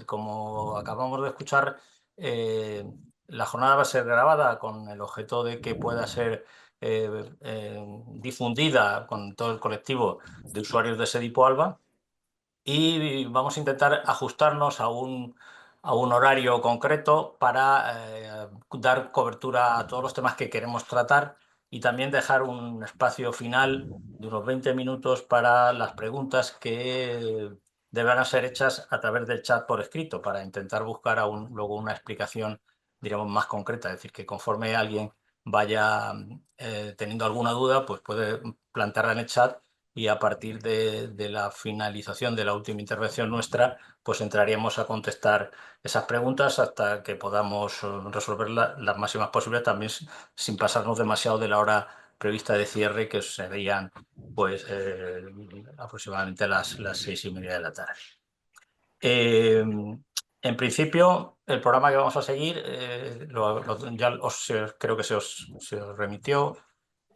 como acabamos de escuchar, la jornada va a ser grabada con el objeto de que pueda ser difundida con todo el colectivo de usuarios de Sedipo Alba, y vamos a intentar ajustarnos a un horario concreto para dar cobertura a todos los temas que queremos tratar y también dejar un espacio final de unos 20 minutos para las preguntas que deberán ser hechas a través del chat por escrito, para intentar buscar luego una explicación, diríamos, más concreta. Es decir, que conforme alguien vaya teniendo alguna duda, pues puede plantearla en el chat, y a partir de la finalización de la última intervención nuestra, pues entraríamos a contestar esas preguntas hasta que podamos resolverlas las máximas posibles, también sin pasarnos demasiado de la hora prevista de cierre, que serían pues aproximadamente las 6:30 de la tarde. En principio, el programa que vamos a seguir, creo que se os remitió.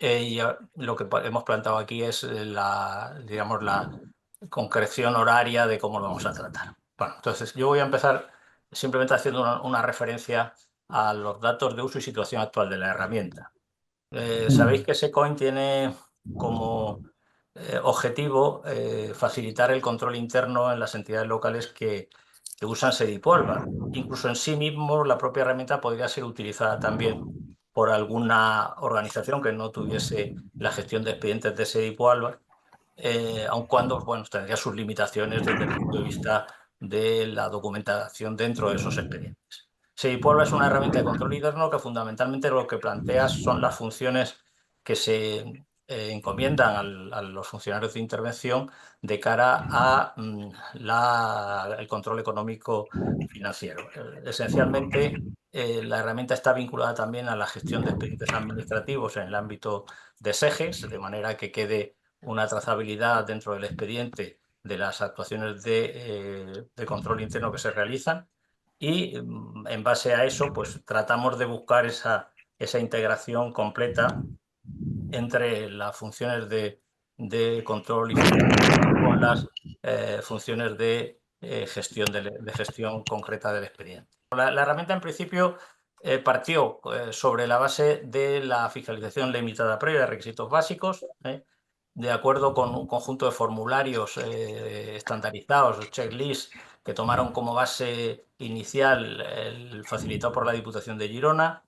Y lo que hemos planteado aquí es digamos, la concreción horaria de cómo lo vamos a tratar. Bueno, entonces yo voy a empezar simplemente haciendo una referencia a los datos de uso y situación actual de la herramienta. Sabéis que SECOIN tiene como objetivo facilitar el control interno en las entidades locales que usan Sedipo Alba. Incluso en sí mismo la propia herramienta podría ser utilizada también por alguna organización que no tuviese la gestión de expedientes de Sedipo Alba, aun cuando, bueno, tendría sus limitaciones desde el punto de vista de la documentación dentro de esos expedientes. Sedipo Alba es una herramienta de control interno que fundamentalmente lo que plantea son las funciones que se encomiendan a los funcionarios de intervención de cara a el control económico financiero. Esencialmente, la herramienta está vinculada también a la gestión de expedientes administrativos en el ámbito de SEGES, de manera que quede una trazabilidad dentro del expediente de las actuaciones de control interno que se realizan, y en base a eso pues tratamos de buscar esa integración completa entre las funciones de control y fiscalización con las funciones de gestión concreta del expediente. La herramienta en principio partió sobre la base de la fiscalización limitada previa de requisitos básicos, de acuerdo con un conjunto de formularios estandarizados, checklists, que tomaron como base inicial el facilitado por la Diputación de Girona,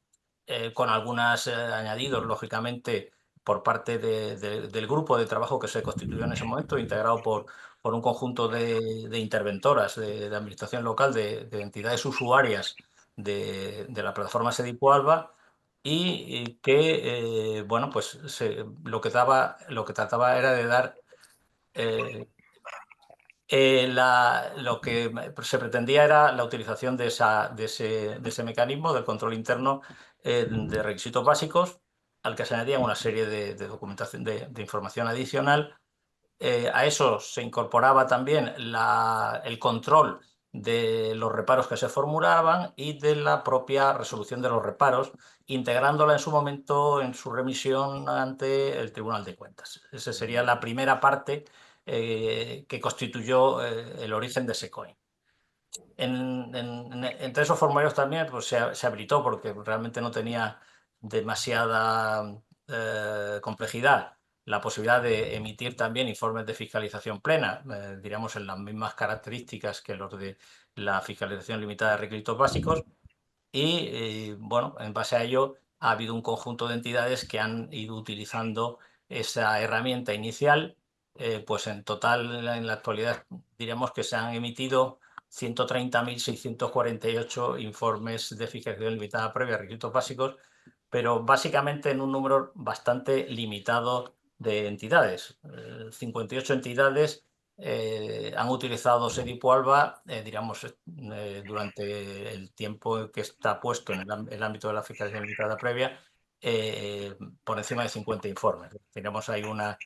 con algunos añadidos, lógicamente, por parte del grupo de trabajo que se constituyó en ese momento, integrado por un conjunto de interventoras de administración local, de entidades usuarias de la plataforma Sedipo Alba, y que bueno, pues lo que trataba era de dar lo que se pretendía era la utilización de ese mecanismo del control interno de requisitos básicos, al que se añadía una serie de documentación, de información adicional. A eso se incorporaba también el control de los reparos que se formulaban y de la propia resolución de los reparos, integrándola en su momento en su remisión ante el Tribunal de Cuentas. Esa sería la primera parte que constituyó el origen de SECOIN. Entre esos formularios también pues, se habilitó, porque realmente no tenía demasiada complejidad, la posibilidad de emitir también informes de fiscalización plena, diríamos en las mismas características que los de la fiscalización limitada de requisitos básicos. Y bueno, en base a ello ha habido un conjunto de entidades que han ido utilizando esa herramienta inicial. Pues en total, en la actualidad, diríamos que se han emitido 130.648 informes de fiscalización limitada previa a requisitos básicos, pero básicamente en un número bastante limitado de entidades. 58 entidades han utilizado Sedipo Alba, diríamos, durante el tiempo que está puesto en el ámbito de la fiscalización limitada previa, por encima de 50 informes. Tenemos ahí una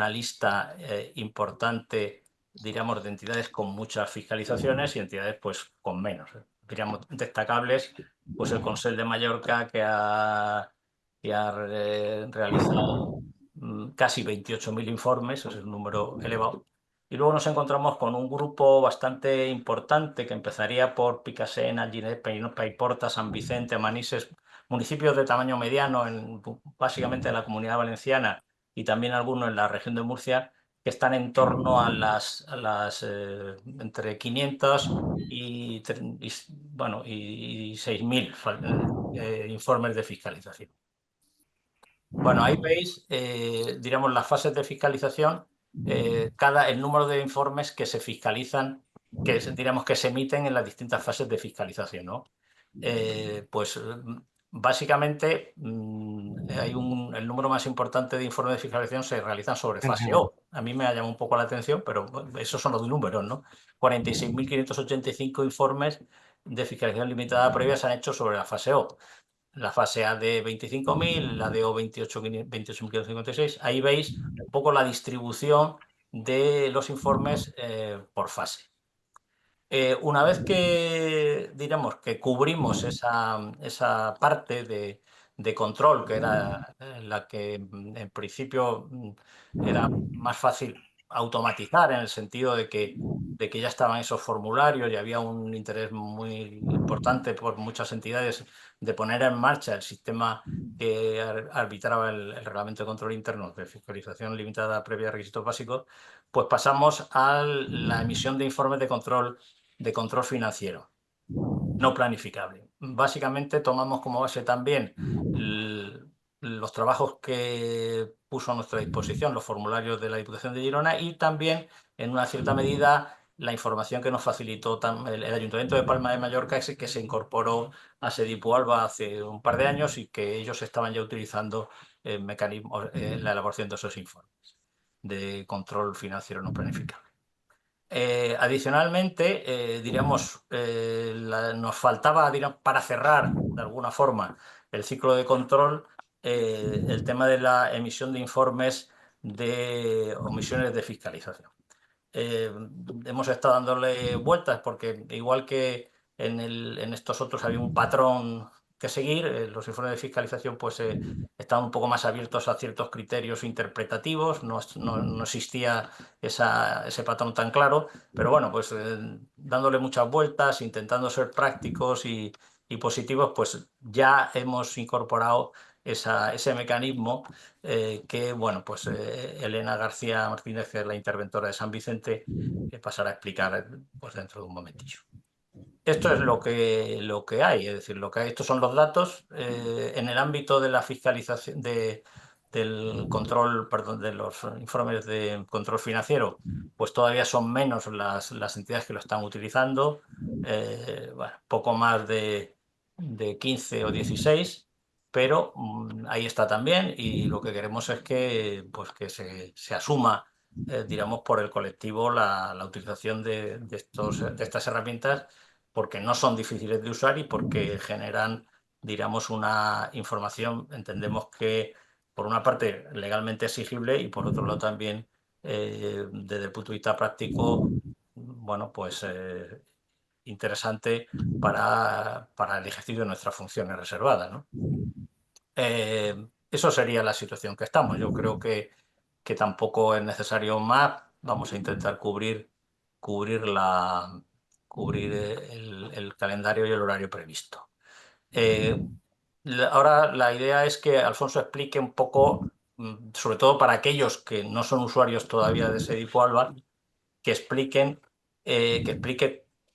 lista importante, diríamos, de entidades con muchas fiscalizaciones y entidades pues con menos. Diríamos destacables, pues el Consell de Mallorca, que ha realizado casi 28.000 informes, es un número elevado. Y luego nos encontramos con un grupo bastante importante que empezaría por Picassent, Alginet, Paiporta, San Vicente, Manises, municipios de tamaño mediano, básicamente en la Comunidad Valenciana y también algunos en la región de Murcia, que están en torno a las entre 500 y 6.000 informes de fiscalización. Bueno, ahí veis, diríamos, las fases de fiscalización, el número de informes que se fiscalizan, diríamos, que se emiten en las distintas fases de fiscalización, ¿no? Pues básicamente el número más importante de informes de fiscalización se realizan sobre fase Ujú. O. A mí me ha llamado un poco la atención, pero bueno, esos son los números, ¿no? 46.585 informes de fiscalización limitada previa se han hecho sobre la fase O. La fase A de 25.000, la de O 28.556. Ahí veis un poco la distribución de los informes por fase. Una vez que, digamos, que cubrimos esa parte de control, que era la que en principio era más fácil automatizar en el sentido de que ya estaban esos formularios y había un interés muy importante por muchas entidades de poner en marcha el sistema que arbitraba el Reglamento de Control Interno de Fiscalización Limitada previa a requisitos básicos, pues pasamos a la emisión de informes de control financiero no planificable. Básicamente tomamos como base también los trabajos que puso a nuestra disposición los formularios de la Diputación de Girona y también, en una cierta medida, la información que nos facilitó el Ayuntamiento de Palma de Mallorca, que se incorporó a Sedipualba hace un par de años y que ellos estaban ya utilizando mecanismos en la elaboración de esos informes de control financiero no planificable. Adicionalmente, diríamos, nos faltaba, para cerrar de alguna forma el ciclo de control, el tema de la emisión de informes de omisiones de fiscalización. eh, Hemos estado dándole vueltas porque igual que en estos otros había un patrón que seguir, los informes de fiscalización pues estaban un poco más abiertos a ciertos criterios interpretativos, no existía ese patrón tan claro, pero bueno, pues dándole muchas vueltas, intentando ser prácticos y positivos, pues ya hemos incorporado ese mecanismo que, bueno, pues Elena García Martínez, que es la interventora de San Vicente, pasará a explicar pues, dentro de un momentillo. Esto es lo que hay, es decir, lo que hay, estos son los datos en el ámbito de la fiscalización del control, perdón, de los informes de control financiero, pues todavía son menos las entidades que lo están utilizando, bueno, poco más de 15 o 16, pero ahí está también y lo que queremos es que, pues, que se asuma, digamos, por el colectivo la utilización de estas herramientas porque no son difíciles de usar y porque generan, digamos, una información, entendemos que por una parte legalmente exigible y por otro lado también desde el punto de vista práctico, bueno, pues interesante para el ejercicio de nuestras funciones reservadas, ¿no? Eso sería la situación que estamos. Yo creo que tampoco es necesario más. Vamos a intentar cubrir la, cubrir el calendario y el horario previsto. Eh, Ahora la idea es que Alfonso explique un poco, sobre todo para aquellos que no son usuarios todavía de Sedipo Alba, que explique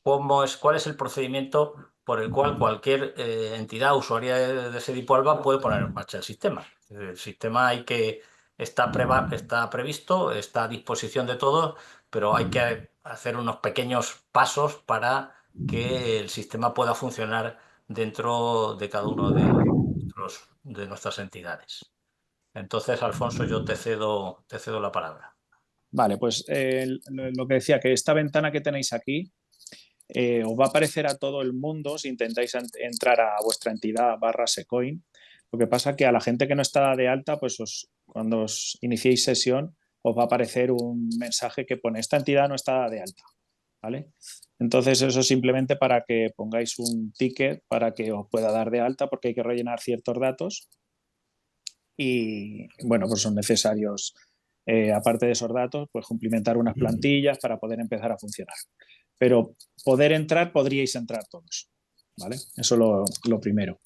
cuál es el procedimiento por el cual cualquier entidad usuaria de Sedipo Alba puede poner en marcha el sistema. El sistema está previsto, está a disposición de todos, pero hay que hacer unos pequeños pasos para que el sistema pueda funcionar dentro de cada uno de nuestras entidades. Entonces, Alfonso, yo te cedo la palabra. Vale, pues lo que decía, que esta ventana que tenéis aquí os va a aparecer a todo el mundo si intentáis entrar a vuestra entidad barra Secoin. Lo que pasa que a la gente que no está de alta, pues cuando os iniciéis sesión, os va a aparecer un mensaje que pone esta entidad no está de alta, ¿vale? Entonces eso es simplemente para que pongáis un ticket para que os pueda dar de alta porque hay que rellenar ciertos datos y bueno, pues son necesarios aparte de esos datos, pues cumplimentar unas plantillas para poder empezar a funcionar. Pero poder entrar, podríais entrar todos, ¿vale? Eso es lo primero.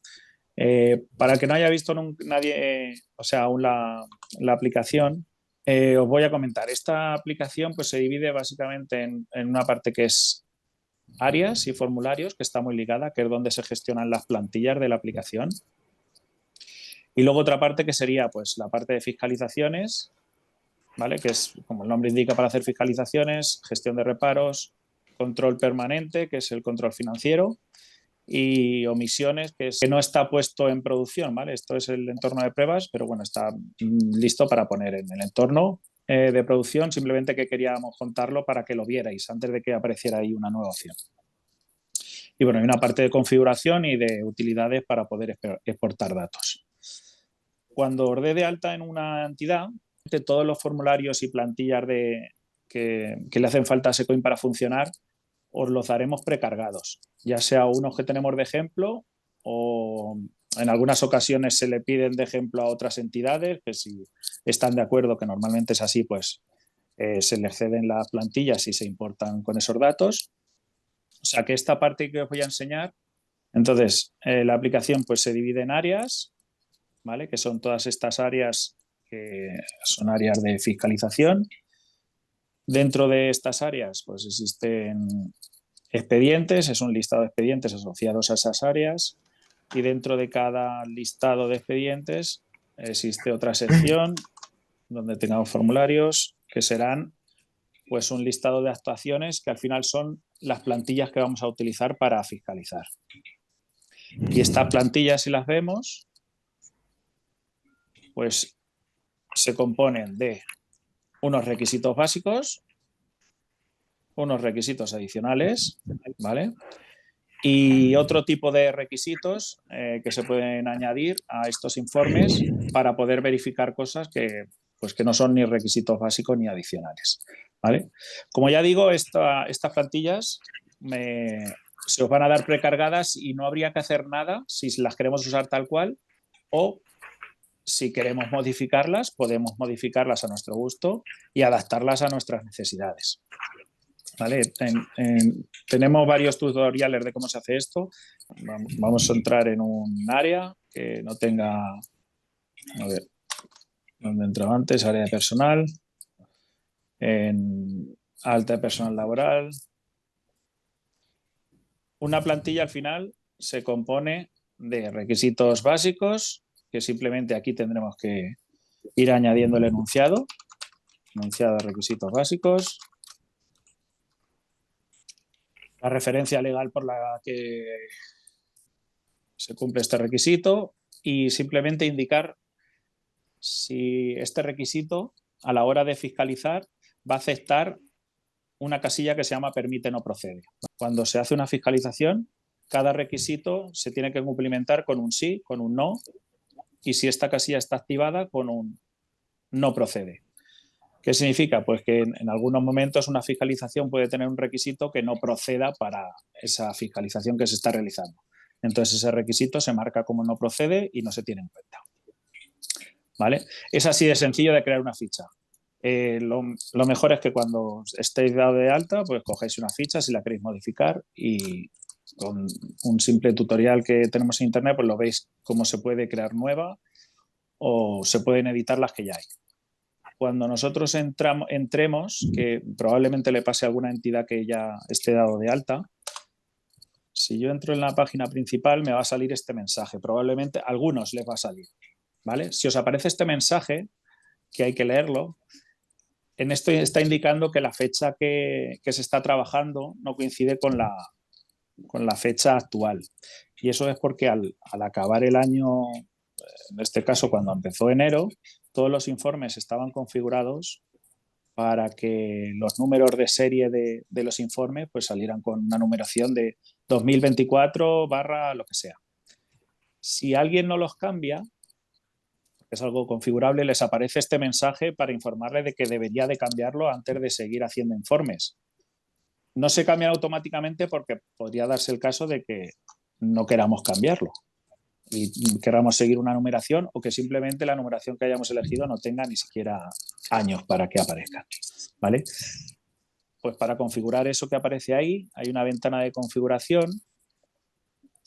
Para que no haya visto nadie, o sea, aún la aplicación, os voy a comentar. Esta aplicación pues, se divide básicamente en una parte que es áreas y formularios, que está muy ligada, que es donde se gestionan las plantillas de la aplicación. Y luego otra parte que sería pues, la parte de fiscalizaciones, ¿vale? Que es, como el nombre indica, para hacer fiscalizaciones, gestión de reparos, control permanente, que es el control financiero, y omisiones, que no está puesto en producción, ¿vale? Esto es el entorno de pruebas, pero bueno, está listo para poner en el entorno de producción, simplemente que queríamos contarlo para que lo vierais antes de que apareciera ahí una nueva opción. Y bueno, hay una parte de configuración y de utilidades para poder exportar datos. Cuando os dé de alta en una entidad, todos los formularios y plantillas que le hacen falta a Secoin para funcionar, os los daremos precargados, ya sea unos que tenemos de ejemplo o en algunas ocasiones se le piden de ejemplo a otras entidades que si están de acuerdo, que normalmente es así, pues se les ceden las plantillas y se importan con esos datos. O sea que esta parte que os voy a enseñar, entonces la aplicación pues se divide en áreas, ¿vale? Que son todas estas áreas que son áreas de fiscalización. Dentro de estas áreas pues existen expedientes, es un listado de expedientes asociados a esas áreas y dentro de cada listado de expedientes existe otra sección donde tengamos formularios que serán pues un listado de actuaciones que al final son las plantillas que vamos a utilizar para fiscalizar. Y estas plantillas, si las vemos, pues se componen de unos requisitos básicos, unos requisitos adicionales, ¿vale? Y otro tipo de requisitos que se pueden añadir a estos informes para poder verificar cosas pues que no son ni requisitos básicos ni adicionales, ¿vale? Como ya digo, estas plantillas se os van a dar precargadas y no habría que hacer nada si las queremos usar tal cual o si queremos modificarlas, podemos modificarlas a nuestro gusto y adaptarlas a nuestras necesidades. ¿Vale? Tenemos varios tutoriales de cómo se hace esto. Vamos a entrar en un área que no tenga, a ver, donde entraba antes, área de personal, en alta de personal laboral. Una plantilla al final se compone de requisitos básicos, que simplemente aquí tendremos que ir añadiendo el enunciado de requisitos básicos, la referencia legal por la que se cumple este requisito y simplemente indicar si este requisito a la hora de fiscalizar va a aceptar una casilla que se llama permite no procede. Cuando se hace una fiscalización, cada requisito se tiene que cumplimentar con un sí, con un no, y si esta casilla está activada, con un no procede. ¿Qué significa? Pues que en algunos momentos una fiscalización puede tener un requisito que no proceda para esa fiscalización que se está realizando. Entonces ese requisito se marca como no procede y no se tiene en cuenta. ¿Vale? Es así de sencillo de crear una ficha. Lo mejor es que cuando estéis dado de alta, pues cogéis una ficha si la queréis modificar y con un simple tutorial que tenemos en internet, pues lo veis cómo se puede crear nueva o se pueden editar las que ya hay. Cuando nosotros entremos, que probablemente le pase a alguna entidad que ya esté dado de alta, si yo entro en la página principal me va a salir este mensaje, probablemente a algunos les va a salir, ¿vale? Si os aparece este mensaje, que hay que leerlo, en esto está indicando que la fecha que se está trabajando no coincide con la fecha actual. Y eso es porque al acabar el año, en este caso cuando empezó enero, todos los informes estaban configurados para que los números de serie de los informes pues salieran con una numeración de 2024 barra lo que sea. Si alguien no los cambia, es algo configurable, les aparece este mensaje para informarle de que debería de cambiarlo antes de seguir haciendo informes. No se cambian automáticamente porque podría darse el caso de que no queramos cambiarlo. y queramos seguir una numeración o que simplemente la numeración que hayamos elegido no tenga ni siquiera años para que aparezca, ¿vale? Pues para configurar eso que aparece ahí, hay una ventana de configuración,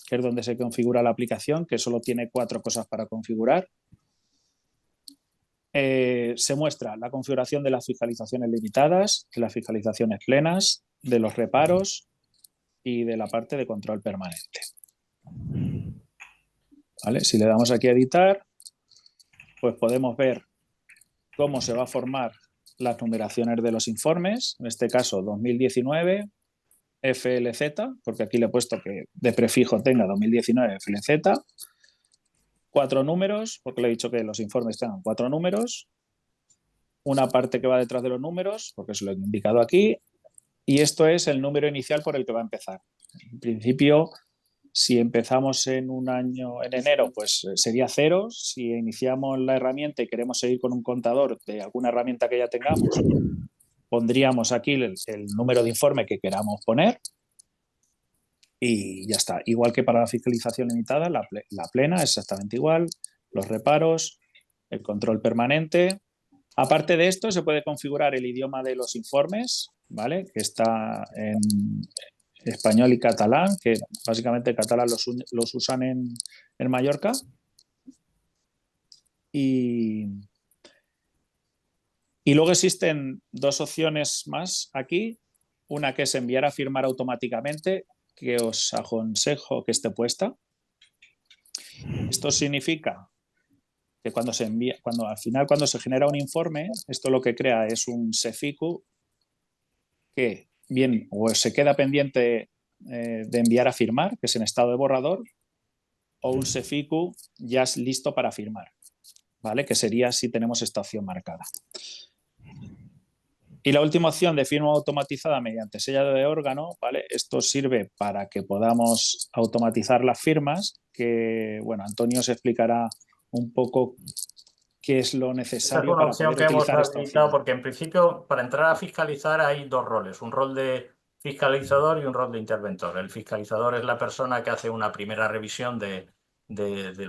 que es donde se configura la aplicación, que solo tiene 4 cosas para configurar. Se muestra la configuración de las fiscalizaciones limitadas, de las fiscalizaciones plenas, de los reparos y de la parte de control permanente. ¿Vale? Si le damos aquí a editar, pues podemos ver cómo se va a formar las numeraciones de los informes, en este caso 2019, FLZ, porque aquí le he puesto que de prefijo tenga 2019 FLZ, 4 números, porque le he dicho que los informes tengan 4 números, una parte que va detrás de los números, porque se lo he indicado aquí, y esto es el número inicial por el que va a empezar. En principio, si empezamos en un año, en enero, pues sería 0. Si iniciamos la herramienta y queremos seguir con un contador de alguna herramienta que ya tengamos, pondríamos aquí el número de informe que queramos poner y ya está. Igual que para la fiscalización limitada, la plena es exactamente igual, los reparos, el control permanente. Aparte de esto, se puede configurar el idioma de los informes, ¿vale? Que está en español y catalán, que básicamente catalán los usan en Mallorca. Y luego existen 2 opciones más aquí. Una que es enviar a firmar automáticamente, que os aconsejo que esté puesta. Esto significa que cuando se envía, al final cuando se genera un informe, esto lo que crea es un SEFIQ que bien o se queda pendiente de enviar a firmar, que es en estado de borrador, o un SEFIQ ya es listo para firmar, ¿vale? Que sería si tenemos esta opción marcada. Y la última opción de firma automatizada mediante sellado de órgano, ¿vale? Esto sirve para que podamos automatizar las firmas, que, bueno, Antonio os explicará un poco qué es lo Esa es necesario una para opción poder que hemos utilizar esta habilitado opción. porque en principio para entrar a fiscalizar hay 2 roles, un rol de fiscalizador y un rol de interventor. El fiscalizador es la persona que hace una primera revisión del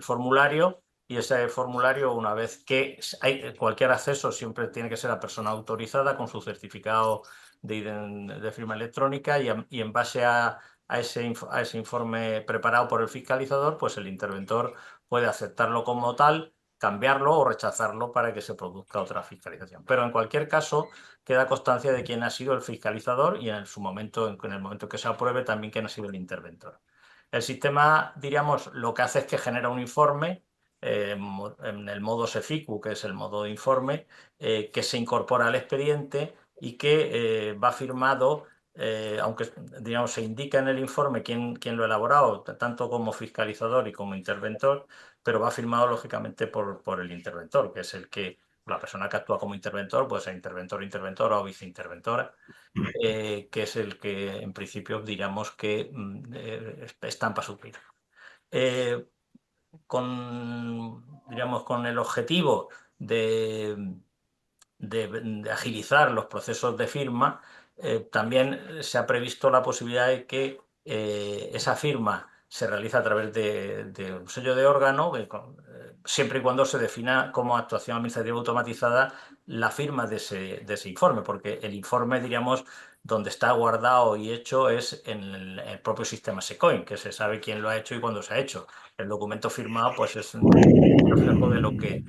formulario y ese formulario, una vez que hay cualquier acceso, siempre tiene que ser la persona autorizada con su certificado de firma electrónica y en base a ese informe preparado por el fiscalizador, pues el interventor puede aceptarlo como tal, cambiarlo o rechazarlo para que se produzca otra fiscalización. Pero en cualquier caso, queda constancia de quién ha sido el fiscalizador y en su momento, en el momento que se apruebe, también quién ha sido el interventor. El sistema, diríamos, lo que hace es que genera un informe en el modo SEFIQ, que es el modo de informe, que se incorpora al expediente y que va firmado, aunque digamos, se indica en el informe quién lo ha elaborado, tanto como fiscalizador y como interventor, pero va firmado lógicamente por el interventor, que es la persona que actúa como interventor, puede ser interventor, interventora o viceinterventora, que es el que en principio diríamos que estampa su firma. Digamos, con el objetivo de agilizar los procesos de firma, también se ha previsto la posibilidad de que esa firma se realice a través de un sello de órgano, siempre y cuando se defina como actuación administrativa automatizada la firma de ese informe, porque el informe, diríamos, donde está guardado y hecho es en el propio sistema SECOIN, que se sabe quién lo ha hecho y cuándo se ha hecho. El documento firmado pues es un reflejo de lo que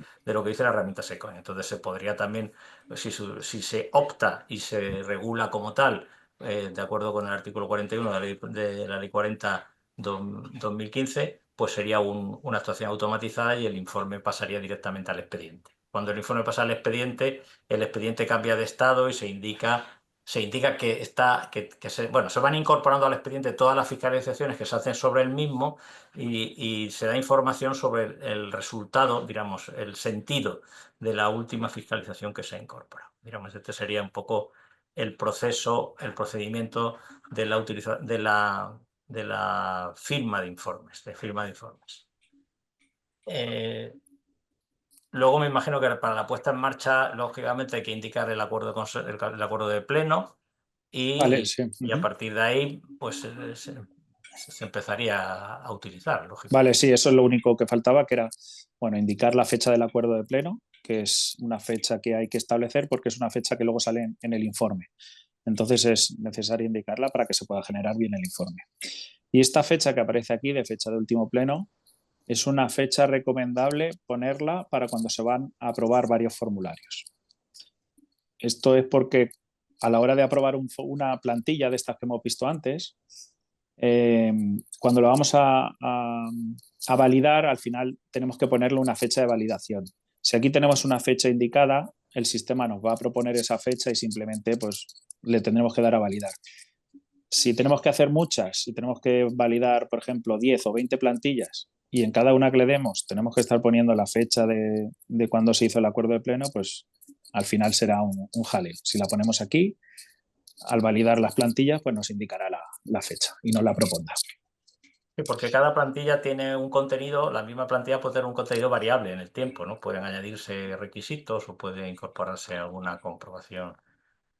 dice la herramienta SECOIN. Entonces se podría también, si se opta y se regula como tal, de acuerdo con el artículo 41 de la ley 40/2015, pues sería una actuación automatizada y el informe pasaría directamente al expediente. Cuando el informe pasa al expediente, el expediente cambia de estado y se indica bueno, se van incorporando al expediente todas las fiscalizaciones que se hacen sobre el mismo y se da información sobre el resultado, digamos, el sentido de la última fiscalización que se ha incorporado. Digamos, este sería un poco el proceso, el procedimiento de la firma de informes, Luego me imagino que para la puesta en marcha, lógicamente, hay que indicar el acuerdo de pleno Vale, y, sí. y a partir de ahí, pues se empezaría a utilizar, Vale, lógicamente. sí, eso es lo único que faltaba, que era, bueno, indicar la fecha del acuerdo de pleno, que es una fecha que hay que establecer porque es una fecha que luego sale en el informe. Entonces es necesario indicarla para que se pueda generar bien el informe. Y esta fecha que aparece aquí, de fecha de último pleno, es una fecha recomendable ponerla para cuando se van a aprobar varios formularios. Esto es porque a la hora de aprobar una plantilla de estas que hemos visto antes, eh, cuando lo vamos a validar, al final tenemos que ponerle una fecha de validación. Si aquí tenemos una fecha indicada, el sistema nos va a proponer esa fecha y simplemente pues, le tendremos que dar a validar. Si tenemos que hacer muchas, si tenemos que validar, por ejemplo, 10 o 20 plantillas y en cada una que le demos tenemos que estar poniendo la fecha de cuando se hizo el acuerdo de pleno, pues al final será un jaleo. Si la ponemos aquí, al validar las plantillas, pues nos indicará la fecha y nos la propondrá. Sí, porque cada plantilla tiene un contenido, la misma plantilla puede tener un contenido variable en el tiempo, ¿no? Pueden añadirse requisitos o puede incorporarse alguna comprobación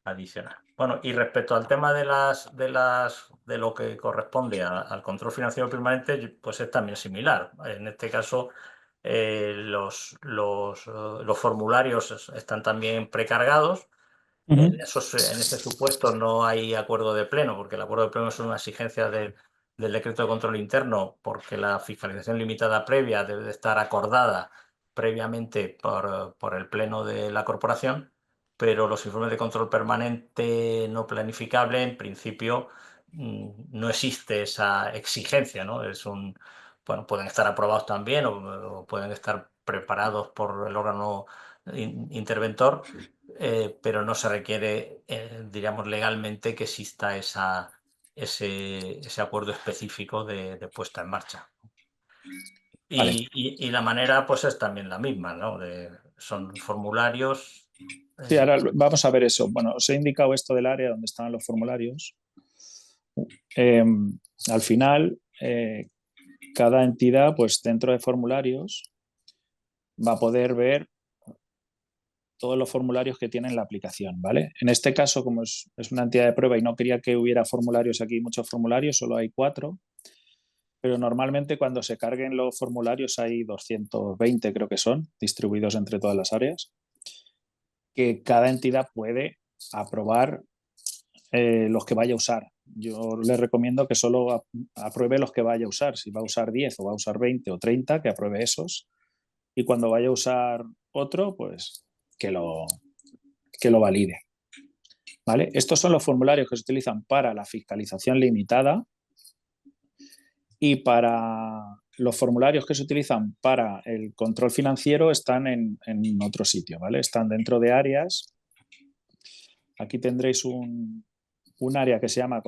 adicional. Bueno, y respecto al tema de lo que corresponde al control financiero permanente, pues es también similar. En este caso, los formularios están también precargados. Uh -huh. En ese supuesto no hay acuerdo de pleno, porque el acuerdo de pleno es una exigencia del decreto de control interno, porque la fiscalización limitada previa debe de estar acordada previamente por el pleno de la corporación, pero los informes de control permanente no planificable, en principio, no existe esa exigencia, ¿no? Bueno, pueden estar aprobados también o pueden estar preparados por el órgano interventor, pero no se requiere, diríamos, legalmente que exista ese acuerdo específico de puesta en marcha. Vale. Y la manera, pues, es también la misma, ¿no? Son formularios. Sí, ahora vamos a ver eso. Bueno, os he indicado esto del área donde están los formularios. Eh, al final, cada entidad, pues dentro de formularios, va a poder ver todos los formularios que tiene en la aplicación, ¿vale? En este caso, como es una entidad de prueba y no quería que hubiera formularios aquí, muchos formularios, solo hay 4, pero normalmente cuando se carguen los formularios hay 220, creo que son, distribuidos entre todas las áreas, que cada entidad puede aprobar los que vaya a usar. Yo le recomiendo que solo apruebe los que vaya a usar. Si va a usar 10 o va a usar 20 o 30, que apruebe esos. Y cuando vaya a usar otro, pues que lo valide. ¿Vale? Estos son los formularios que se utilizan para la fiscalización limitada y para los formularios que se utilizan para el control financiero están en otro sitio, ¿vale? Están dentro de áreas. Aquí tendréis un área que se llama,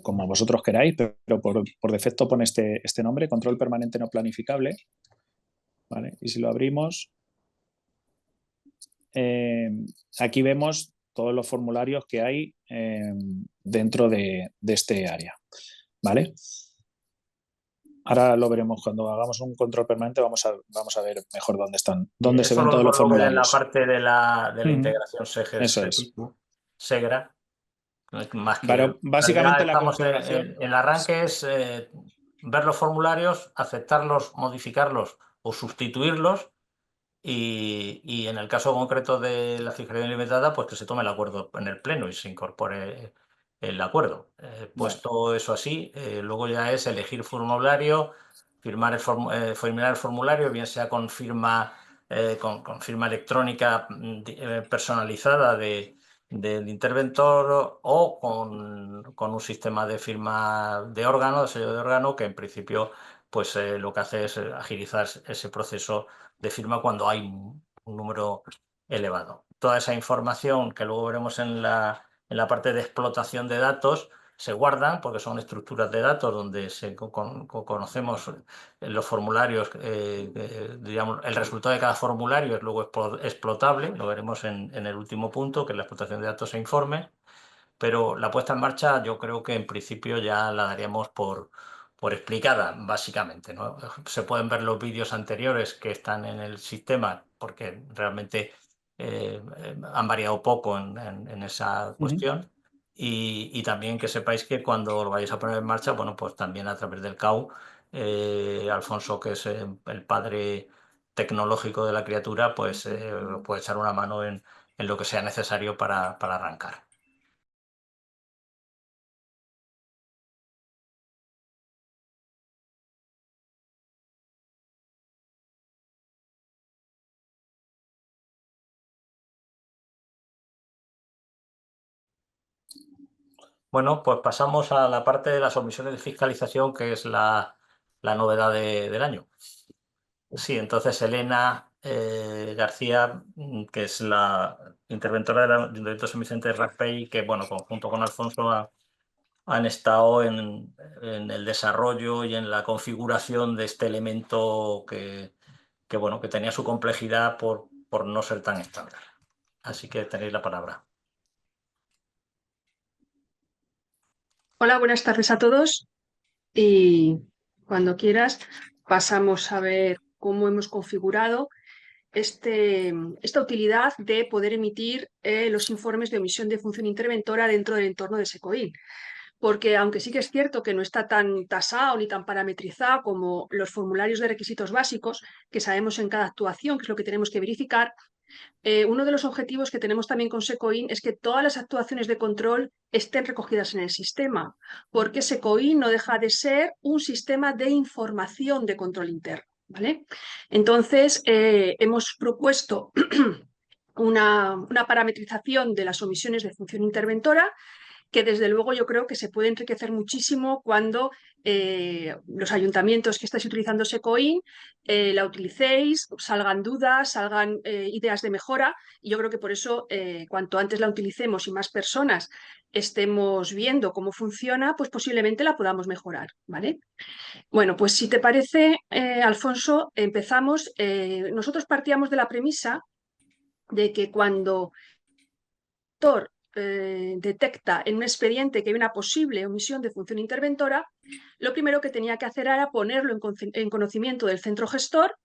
como vosotros queráis, pero por defecto pone este nombre, control permanente no planificable. ¿Vale? Y si lo abrimos, aquí vemos todos los formularios que hay dentro de este área. ¿Vale? Ahora lo veremos cuando hagamos un control permanente, vamos a ver mejor dónde están, Y dónde se eso ven todos los lo ven en la formularios. parte de la Uh -huh. integración Eso es. SEGRA, más que... Pero En realidad básicamente la estamos configuración. en el arranque, es ver los formularios, aceptarlos, modificarlos o sustituirlos. Y en el caso concreto de la fiscalía limitada, pues que se tome el acuerdo en el pleno y se incorpore el acuerdo. Vale. Puesto eso así, luego ya es elegir formulario, firmar el formulario, bien sea con firma, con firma electrónica personalizada del interventor o con un sistema de firma de órgano, de sello de órgano, que en principio pues lo que hace es agilizar ese proceso de firma cuando hay un número elevado. Toda esa información que luego veremos en la parte de explotación de datos se guardan porque son estructuras de datos donde conocemos los formularios, digamos, el resultado de cada formulario es luego explotable, lo veremos en el último punto, que es la explotación de datos e informes, pero la puesta en marcha yo creo que en principio ya la daríamos por explicada, básicamente, ¿no? Se pueden ver los vídeos anteriores que están en el sistema porque realmente han variado poco en esa Uh -huh. cuestión. Y también que sepáis que cuando lo vayáis a poner en marcha, bueno, pues también a través del CAU, Alfonso, que es el padre tecnológico de la criatura, pues os puede echar una mano en lo que sea necesario para arrancar. Bueno, pues pasamos a la parte de las omisiones de fiscalización, que es la novedad del año. Sí, entonces Elena García, que es la interventora del Ayuntamiento de San Vicente de Raspey, que, bueno, conjunto con Alfonso han estado en el desarrollo y en la configuración de este elemento bueno, que tenía su complejidad por no ser tan estándar. Así que tenéis la palabra. Hola, buenas tardes a todos y cuando quieras pasamos a ver cómo hemos configurado esta utilidad de poder emitir los informes de omisión de función interventora dentro del entorno de SECOIN. Porque aunque sí que es cierto que no está tan tasado ni tan parametrizado como los formularios de requisitos básicos, que sabemos en cada actuación que es lo que tenemos que verificar, uno de los objetivos que tenemos también con SECOIN es que todas las actuaciones de control estén recogidas en el sistema, porque SECOIN no deja de ser un sistema de información de control interno, ¿vale? Entonces, hemos propuesto una parametrización de las omisiones de función interventora que desde luego yo creo que se puede enriquecer muchísimo cuando los ayuntamientos que estáis utilizando SECOIN la utilicéis, salgan dudas, salgan ideas de mejora, y yo creo que por eso cuanto antes la utilicemos y más personas estemos viendo cómo funciona, pues posiblemente la podamos mejorar, ¿vale? Bueno, pues si te parece, Alfonso, empezamos. Nosotros partíamos de la premisa de que cuando detecta en un expediente que hay una posible omisión de función interventora, lo primero que tenía que hacer era ponerlo en conocimiento del centro gestor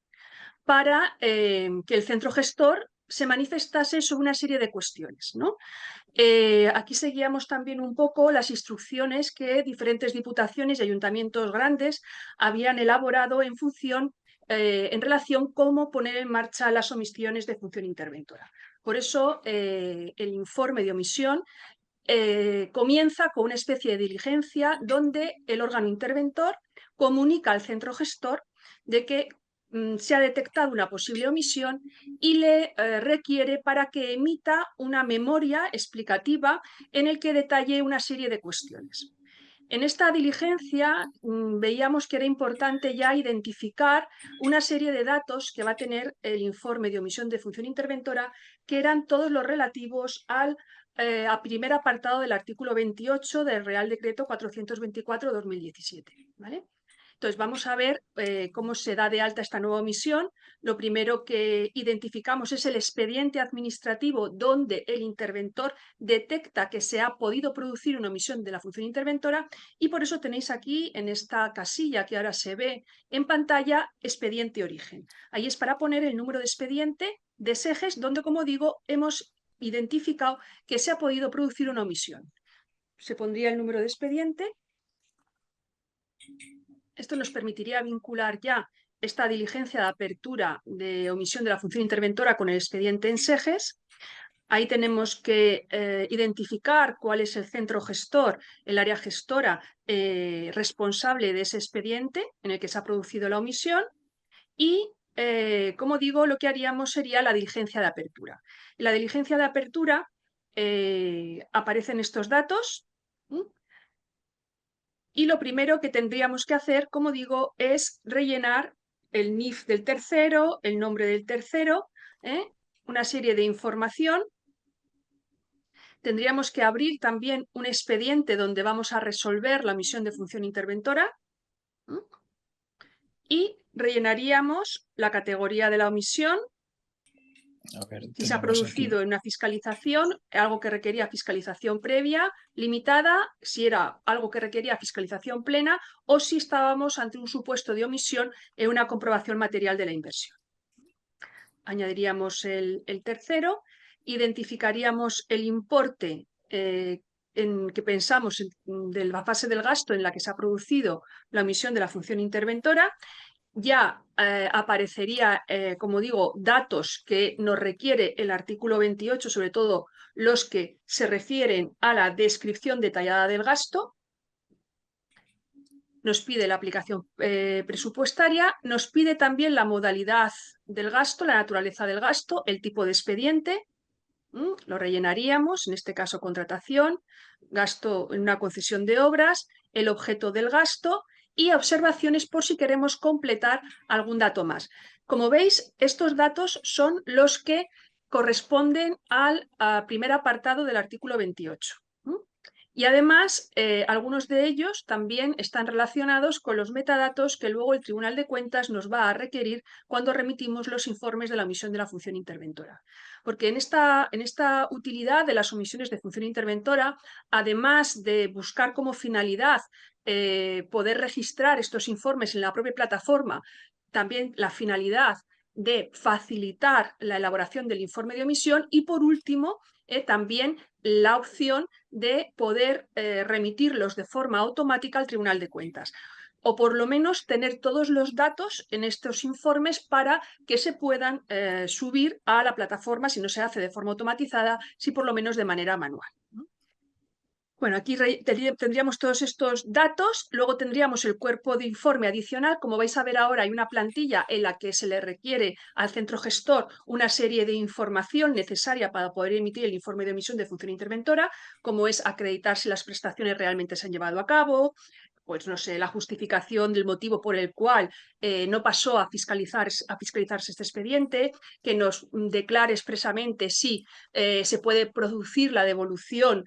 para que el centro gestor se manifestase sobre una serie de cuestiones, ¿no? Aquí seguíamos también un poco las instrucciones que diferentes diputaciones y ayuntamientos grandes habían elaborado en función, en relación cómo poner en marcha las omisiones de función interventora. Por eso el informe de omisión comienza con una especie de diligencia donde el órgano interventor comunica al centro gestor de que se ha detectado una posible omisión y le requiere para que emita una memoria explicativa en el que detalle una serie de cuestiones. En esta diligencia veíamos que era importante ya identificar una serie de datos que va a tener el informe de omisión de función interventora, que eran todos los relativos al primer apartado del artículo 28 del Real Decreto 424/2017. ¿Vale? Entonces, vamos a ver cómo se da de alta esta nueva omisión. Lo primero que identificamos es el expediente administrativo donde el interventor detecta que se ha podido producir una omisión de la función interventora, y por eso tenéis aquí en esta casilla que ahora se ve en pantalla expediente origen. Ahí es para poner el número de expediente de SEGES donde, como digo, hemos identificado que se ha podido producir una omisión. Se pondría el número de expediente. Esto nos permitiría vincular ya esta diligencia de apertura de omisión de la función interventora con el expediente en SEGES. Ahí tenemos que identificar cuál es el centro gestor, el área gestora responsable de ese expediente en el que se ha producido la omisión, y, como digo, lo que haríamos sería la diligencia de apertura. En la diligencia de apertura aparecen estos datos. Y lo primero que tendríamos que hacer, como digo, es rellenar el NIF del tercero, el nombre del tercero, una serie de información. Tendríamos que abrir también un expediente donde vamos a resolver la omisión de función interventora. Y rellenaríamos la categoría de la omisión. Si se ha producido en una fiscalización, algo que requería fiscalización previa, limitada, si era algo que requería fiscalización plena, o si estábamos ante un supuesto de omisión en una comprobación material de la inversión. Añadiríamos el tercero, identificaríamos el importe en que pensamos de la fase del gasto en la que se ha producido la omisión de la función interventora, ya aparecería, como digo, datos que nos requiere el artículo 28, sobre todo los que se refieren a la descripción detallada del gasto. Nos pide la aplicación presupuestaria, nos pide también la modalidad del gasto, la naturaleza del gasto, el tipo de expediente. Lo rellenaríamos, en este caso contratación, gasto en una concesión de obras, el objeto del gasto y observaciones por si queremos completar algún dato más. Como veis, estos datos son los que corresponden al primer apartado del artículo 28. Y además, algunos de ellos también están relacionados con los metadatos que luego el Tribunal de Cuentas nos va a requerir cuando remitimos los informes de la omisión de la función interventora. Porque en esta utilidad de las omisiones de función interventora, además de buscar como finalidad poder registrar estos informes en la propia plataforma, también la finalidad de facilitar la elaboración del informe de omisión y, por último, también la opción de poder remitirlos de forma automática al Tribunal de Cuentas, o por lo menos tener todos los datos en estos informes para que se puedan subir a la plataforma, si no se hace de forma automatizada, si por lo menos de manera manual. Bueno, aquí tendríamos todos estos datos, luego tendríamos el cuerpo de informe adicional. Como vais a ver ahora, hay una plantilla en la que se le requiere al centro gestor una serie de información necesaria para poder emitir el informe de omisión de función interventora, como es acreditar si las prestaciones realmente se han llevado a cabo, pues no sé, la justificación del motivo por el cual no pasó a fiscalizarse este expediente, que nos declare expresamente si se puede producir la devolución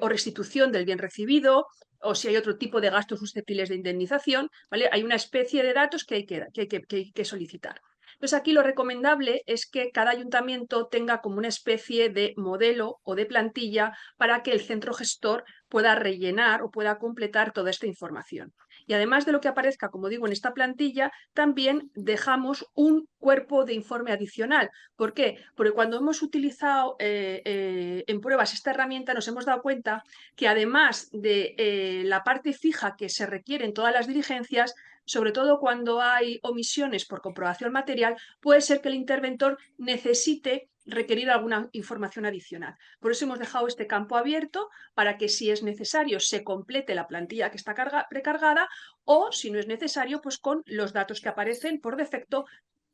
o restitución del bien recibido, o si hay otro tipo de gastos susceptibles de indemnización, ¿vale? Hay una especie de datos que hay que solicitar. Entonces aquí lo recomendable es que cada ayuntamiento tenga como una especie de modelo o de plantilla para que el centro gestor pueda rellenar o pueda completar toda esta información. Y además de lo que aparezca, como digo, en esta plantilla, también dejamos un cuerpo de informe adicional. ¿Por qué? Porque cuando hemos utilizado en pruebas esta herramienta nos hemos dado cuenta que además de la parte fija que se requiere en todas las diligencias, sobre todo cuando hay omisiones por comprobación material, puede ser que el interventor necesite requerir alguna información adicional. Por eso hemos dejado este campo abierto para que, si es necesario, se complete la plantilla que está precargada, o si no es necesario, pues con los datos que aparecen por defecto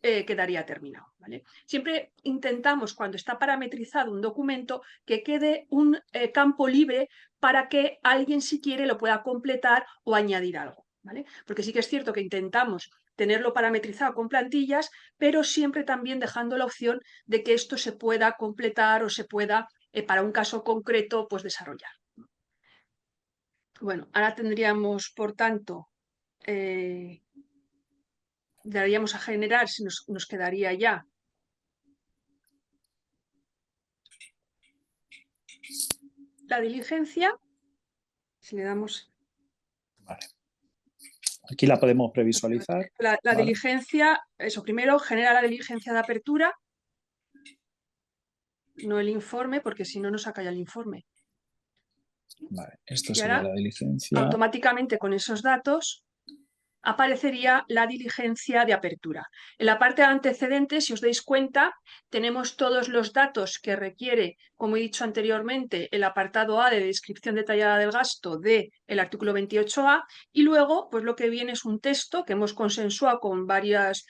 quedaría terminado, ¿vale? Siempre intentamos, cuando está parametrizado un documento, que quede un campo libre para que alguien, si quiere, lo pueda completar o añadir algo, ¿vale? Porque sí que es cierto que intentamos tenerlo parametrizado con plantillas, pero siempre también dejando la opción de que esto se pueda completar o se pueda, para un caso concreto, pues desarrollar. Bueno, ahora tendríamos, por tanto, daríamos a generar, si nos quedaría ya la diligencia. Si le damos... Vale. Aquí la podemos previsualizar. La ¿vale? diligencia, eso, primero genera la diligencia de apertura, no el informe, porque si no nos saca ya el informe. Vale, esto Y sería ahora, la diligencia. automáticamente con esos datos aparecería la diligencia de apertura. En la parte de antecedentes, si os dais cuenta, tenemos todos los datos que requiere, como he dicho anteriormente, el apartado A de descripción detallada del gasto del artículo 28A, y luego pues lo que viene es un texto que hemos consensuado con varios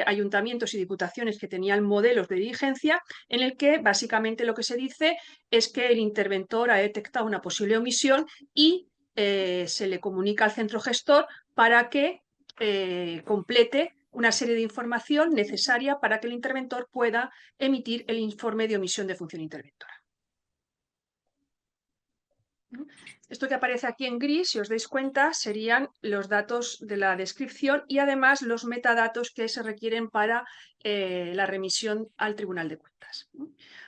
ayuntamientos y diputaciones que tenían modelos de diligencia, en el que básicamente lo que se dice es que el interventor ha detectado una posible omisión y se le comunica al centro gestor para que complete una serie de información necesaria para que el interventor pueda emitir el informe de omisión de función interventora. Esto que aparece aquí en gris, si os dais cuenta, serían los datos de la descripción y además los metadatos que se requieren para la remisión al Tribunal de Cuentas.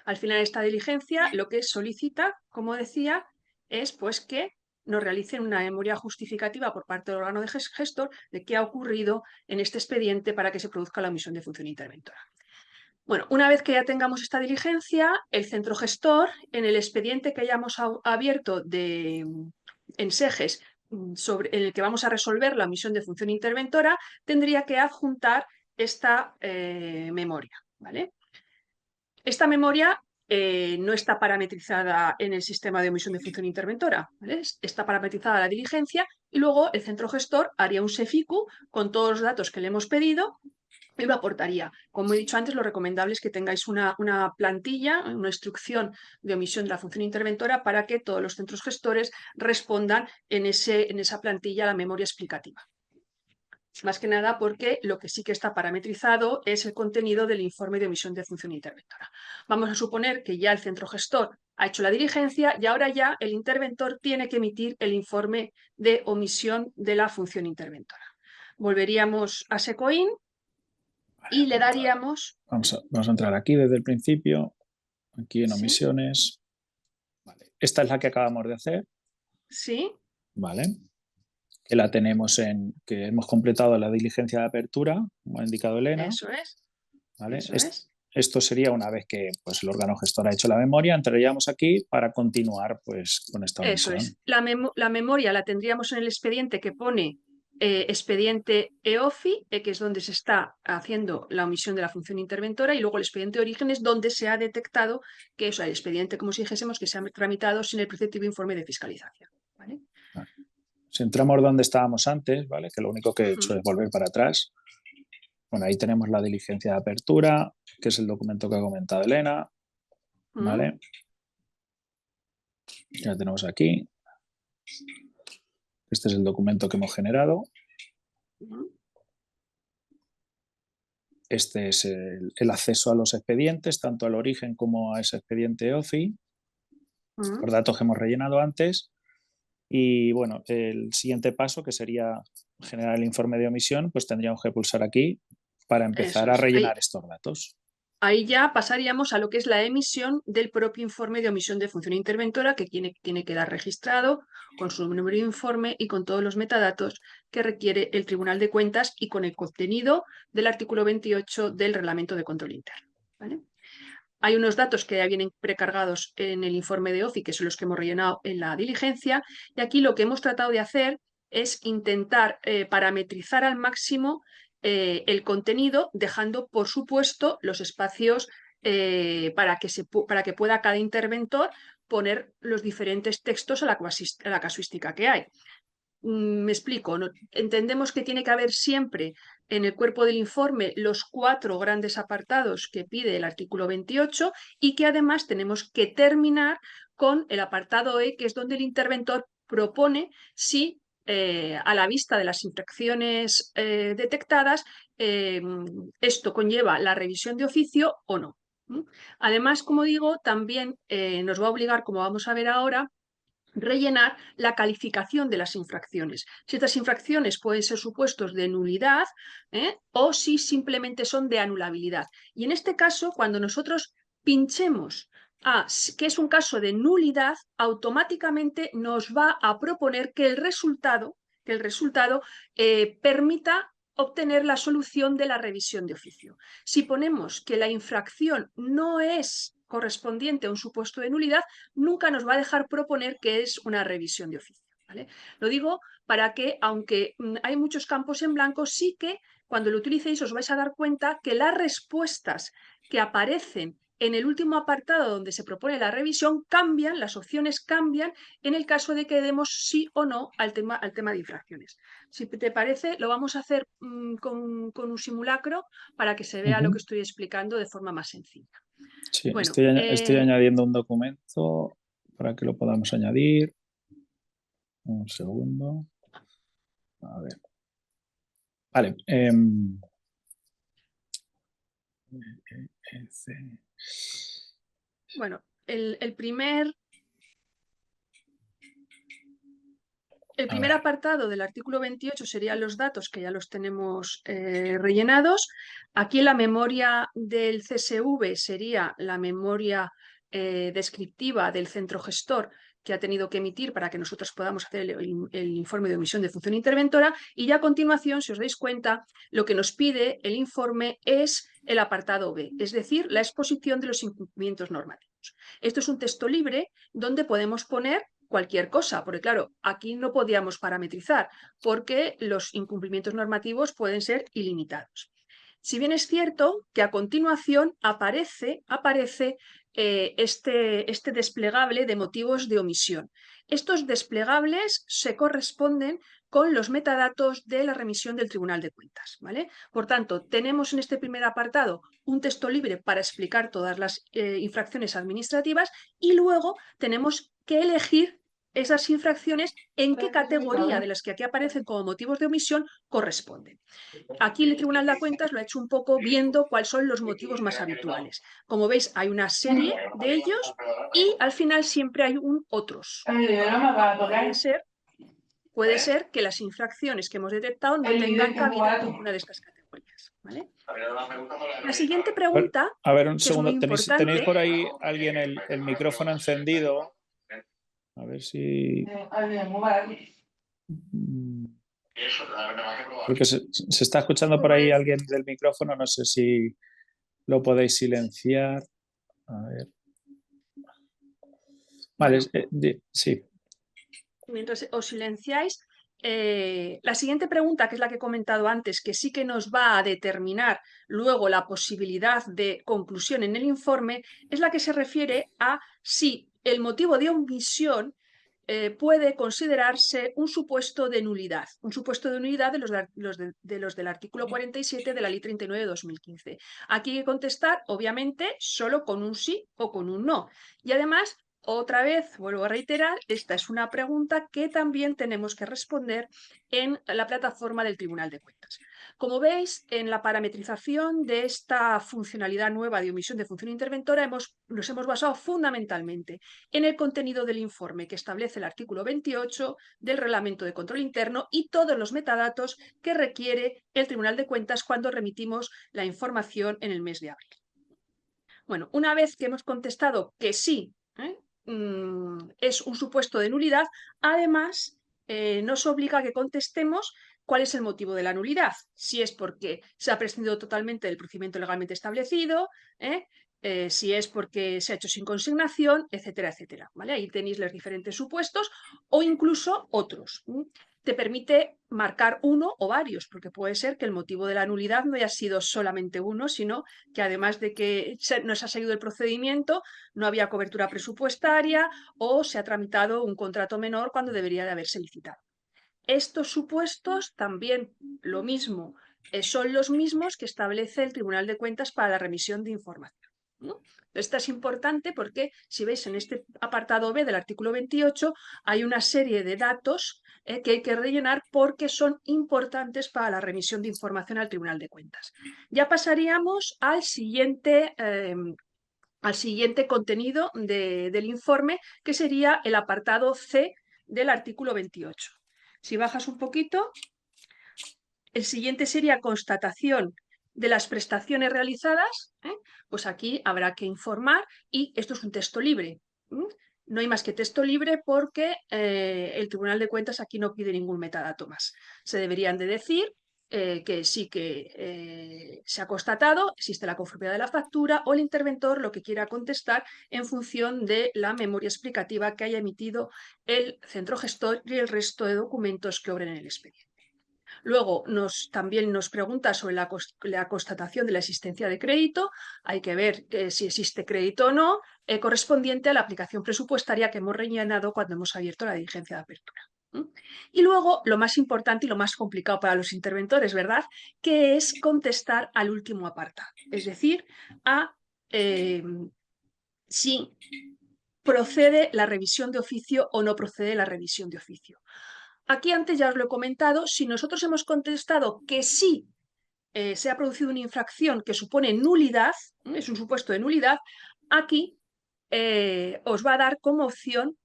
Al final de esta diligencia, lo que solicita, como decía, es pues que nos realicen una memoria justificativa por parte del órgano de gestor de qué ha ocurrido en este expediente para que se produzca la omisión de función interventora. Bueno, una vez que ya tengamos esta diligencia, el centro gestor, en el expediente que hayamos abierto en SEGES, en el que vamos a resolver la omisión de función interventora, tendría que adjuntar esta memoria, ¿vale? Esta memoria no está parametrizada en el sistema de omisión de función interventora, ¿vale? Está parametrizada la diligencia y luego el centro gestor haría un SEFIQ con todos los datos que le hemos pedido y lo aportaría. Como he dicho antes, lo recomendable es que tengáis una plantilla, una instrucción de omisión de la función interventora para que todos los centros gestores respondan en esa plantilla a la memoria explicativa. Más que nada porque lo que sí que está parametrizado es el contenido del informe de omisión de función interventora. Vamos a suponer que ya el centro gestor ha hecho la diligencia y ahora ya el interventor tiene que emitir el informe de omisión de la función interventora. Volveríamos a SECOIN y le daríamos... Vamos a entrar aquí desde el principio, aquí en ¿Sí? omisiones. Vale. Esta es la que acabamos de hacer. Sí. Vale. Que la tenemos que hemos completado la diligencia de apertura, como ha indicado Elena. Eso es. ¿Vale? Eso es. Esto sería una vez que pues, el órgano gestor ha hecho la memoria, entraríamos aquí para continuar pues, con esta omisión. Eso es. La memoria la tendríamos en el expediente que pone expediente EOFI, que es donde se está haciendo la omisión de la función interventora, y luego el expediente origen es donde se ha detectado que es el expediente, como si dijésemos, que se ha tramitado sin el preceptivo informe de fiscalización. ¿Vale? Vale. Si entramos donde estábamos antes, ¿vale? Que lo único que he hecho es volver para atrás. Bueno, ahí tenemos la diligencia de apertura, que es el documento que ha comentado Elena. ¿Vale? Ya tenemos aquí. Este es el documento que hemos generado. Este es el acceso a los expedientes, tanto al origen como a ese expediente OFI. Los datos que hemos rellenado antes. Y bueno, el siguiente paso, que sería generar el informe de omisión, pues tendríamos que pulsar aquí para empezar a rellenar estos datos. Ahí ya pasaríamos a lo que es la emisión del propio informe de omisión de función interventora, que tiene que quedar registrado con su número de informe y con todos los metadatos que requiere el Tribunal de Cuentas y con el contenido del artículo 28 del Reglamento de Control Interno. ¿Vale? Hay unos datos que ya vienen precargados en el informe de OFI, que son los que hemos rellenado en la diligencia, y aquí lo que hemos tratado de hacer es intentar parametrizar al máximo el contenido, dejando, por supuesto, los espacios para que pueda cada interventor poner los diferentes textos a la casuística que hay. Me explico, ¿no? Entendemos que tiene que haber siempre en el cuerpo del informe los 4 grandes apartados que pide el artículo 28 y que además tenemos que terminar con el apartado E, que es donde el interventor propone si a la vista de las infracciones detectadas esto conlleva la revisión de oficio o no. Además, como digo, también nos va a obligar, como vamos a ver ahora, rellenar la calificación de las infracciones. Si estas infracciones pueden ser supuestos de nulidad o si simplemente son de anulabilidad. Y en este caso, cuando nosotros pinchemos a que es un caso de nulidad, automáticamente nos va a proponer que el resultado permita obtener la solución de la revisión de oficio. Si ponemos que la infracción no es correspondiente a un supuesto de nulidad, nunca nos va a dejar proponer que es una revisión de oficio. ¿Vale? Lo digo para que, aunque hay muchos campos en blanco, sí que cuando lo utilicéis os vais a dar cuenta que las respuestas que aparecen en el último apartado donde se propone la revisión cambian, las opciones cambian en el caso de que demos sí o no al tema de infracciones. Si te parece, lo vamos a hacer con un simulacro para que se vea lo que estoy explicando de forma más sencilla. Sí, bueno, estoy añadiendo un documento para que lo podamos añadir. Un segundo. A ver. Vale. Bueno, el primer apartado del artículo 28 serían los datos que ya los tenemos rellenados. Aquí la memoria del CSV sería la memoria descriptiva del centro gestor que ha tenido que emitir para que nosotros podamos hacer el informe de omisión de función interventora. Y ya a continuación, si os dais cuenta, lo que nos pide el informe es el apartado B, es decir, la exposición de los incumplimientos normativos. Esto es un texto libre donde podemos poner cualquier cosa, porque claro, aquí no podíamos parametrizar, porque los incumplimientos normativos pueden ser ilimitados. Si bien es cierto que a continuación aparece este desplegable de motivos de omisión. Estos desplegables se corresponden con los metadatos de la remisión del Tribunal de Cuentas, ¿vale? Por tanto, tenemos en este primer apartado un texto libre para explicar todas las infracciones administrativas y luego tenemos que elegir esas infracciones en qué categoría de las que aquí aparecen como motivos de omisión corresponden. Aquí el Tribunal de Cuentas lo ha hecho un poco viendo cuáles son los motivos más habituales. Como veis, hay una serie de ellos y al final siempre hay un otros. Puede ser que las infracciones que hemos detectado no tengan cabida en ninguna de estas categorías, ¿vale? La siguiente pregunta, a ver, un que es muy segundo, ¿tenéis importante. por ahí alguien el micrófono encendido? A ver si... Porque se está escuchando por ahí alguien del micrófono, no sé si lo podéis silenciar. A ver. Vale, sí. Mientras os silenciáis, la siguiente pregunta, que es la que he comentado antes, que sí que nos va a determinar luego la posibilidad de conclusión en el informe, es la que se refiere a si el motivo de omisión puede considerarse un supuesto de nulidad de los del artículo 47 de la Ley 39 de 2015. Aquí hay que contestar, obviamente, solo con un sí o con un no. Y además, otra vez, vuelvo a reiterar, esta es una pregunta que también tenemos que responder en la plataforma del Tribunal de Cuentas. Como veis, en la parametrización de esta funcionalidad nueva de omisión de función interventora nos hemos basado fundamentalmente en el contenido del informe que establece el artículo 28 del Reglamento de Control Interno y todos los metadatos que requiere el Tribunal de Cuentas cuando remitimos la información en el mes de abril. Bueno, una vez que hemos contestado que sí, es un supuesto de nulidad, además nos obliga a que contestemos cuál es el motivo de la nulidad. Si es porque se ha prescindido totalmente del procedimiento legalmente establecido, si es porque se ha hecho sin consignación, etcétera, etcétera. ¿Vale? Ahí tenéis los diferentes supuestos o incluso otros. Te permite marcar uno o varios, porque puede ser que el motivo de la nulidad no haya sido solamente uno, sino que además de que no se ha seguido el procedimiento, no había cobertura presupuestaria o se ha tramitado un contrato menor cuando debería de haberse licitado. Estos supuestos también lo mismo, son los mismos que establece el Tribunal de Cuentas para la remisión de información, ¿no? Esto es importante porque, si veis en este apartado B del artículo 28, hay una serie de datos que hay que rellenar porque son importantes para la remisión de información al Tribunal de Cuentas. Ya pasaríamos al siguiente contenido del informe, que sería el apartado C del artículo 28. Si bajas un poquito, el siguiente sería constatación de las prestaciones realizadas, pues aquí habrá que informar y esto es un texto libre. No hay más que texto libre porque el Tribunal de Cuentas aquí no pide ningún metadato más. Se deberían de decir que sí que se ha constatado, existe la conformidad de la factura o el interventor lo que quiera contestar en función de la memoria explicativa que haya emitido el centro gestor y el resto de documentos que obren en el expediente. Luego también nos pregunta sobre la constatación de la existencia de crédito. Hay que ver si existe crédito o no, correspondiente a la aplicación presupuestaria que hemos rellenado cuando hemos abierto la diligencia de apertura. Y luego lo más importante y lo más complicado para los interventores, ¿verdad?, que es contestar al último apartado, es decir, a si procede la revisión de oficio o no procede la revisión de oficio. Aquí antes ya os lo he comentado, si nosotros hemos contestado que sí se ha producido una infracción que supone nulidad, es un supuesto de nulidad, aquí os va a dar como opción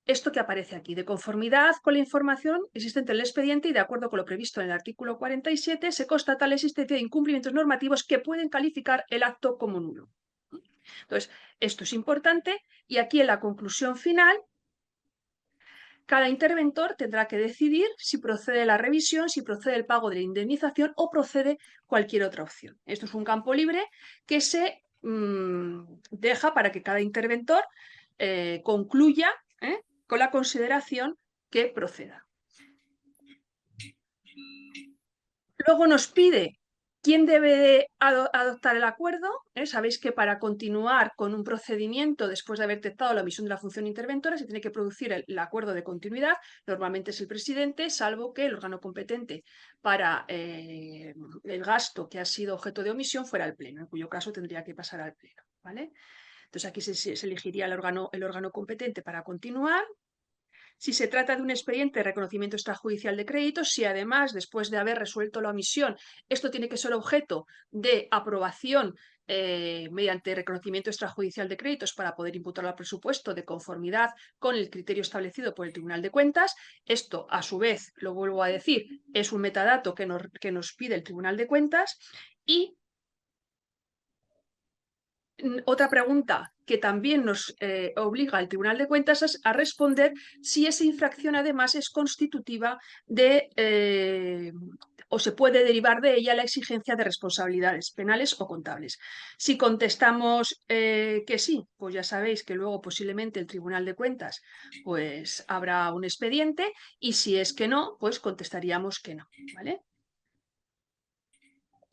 esto que aparece aquí, de conformidad con la información existente en el expediente y de acuerdo con lo previsto en el artículo 47, se constata la existencia de incumplimientos normativos que pueden calificar el acto como nulo. Entonces, esto es importante y aquí en la conclusión final cada interventor tendrá que decidir si procede la revisión, si procede el pago de la indemnización o procede cualquier otra opción. Esto es un campo libre que se deja para que cada interventor concluya con la consideración que proceda. Luego nos pide quién debe adoptar el acuerdo. Sabéis que para continuar con un procedimiento después de haber detectado la omisión de la función interventora se tiene que producir el acuerdo de continuidad. Normalmente es el presidente, salvo que el órgano competente para el gasto que ha sido objeto de omisión fuera el pleno, en cuyo caso tendría que pasar al pleno, ¿vale? Entonces aquí se elegiría el órgano competente para continuar. Si se trata de un expediente de reconocimiento extrajudicial de créditos, si además, después de haber resuelto la omisión, esto tiene que ser objeto de aprobación mediante reconocimiento extrajudicial de créditos para poder imputarlo al presupuesto de conformidad con el criterio establecido por el Tribunal de Cuentas, esto, a su vez, lo vuelvo a decir, es un metadato que nos pide el Tribunal de Cuentas. Y otra pregunta que también nos obliga el Tribunal de Cuentas es a responder si esa infracción además es constitutiva de o se puede derivar de ella la exigencia de responsabilidades penales o contables. Si contestamos que sí, pues ya sabéis que luego posiblemente el Tribunal de Cuentas pues habrá un expediente, y si es que no, pues contestaríamos que no, ¿vale?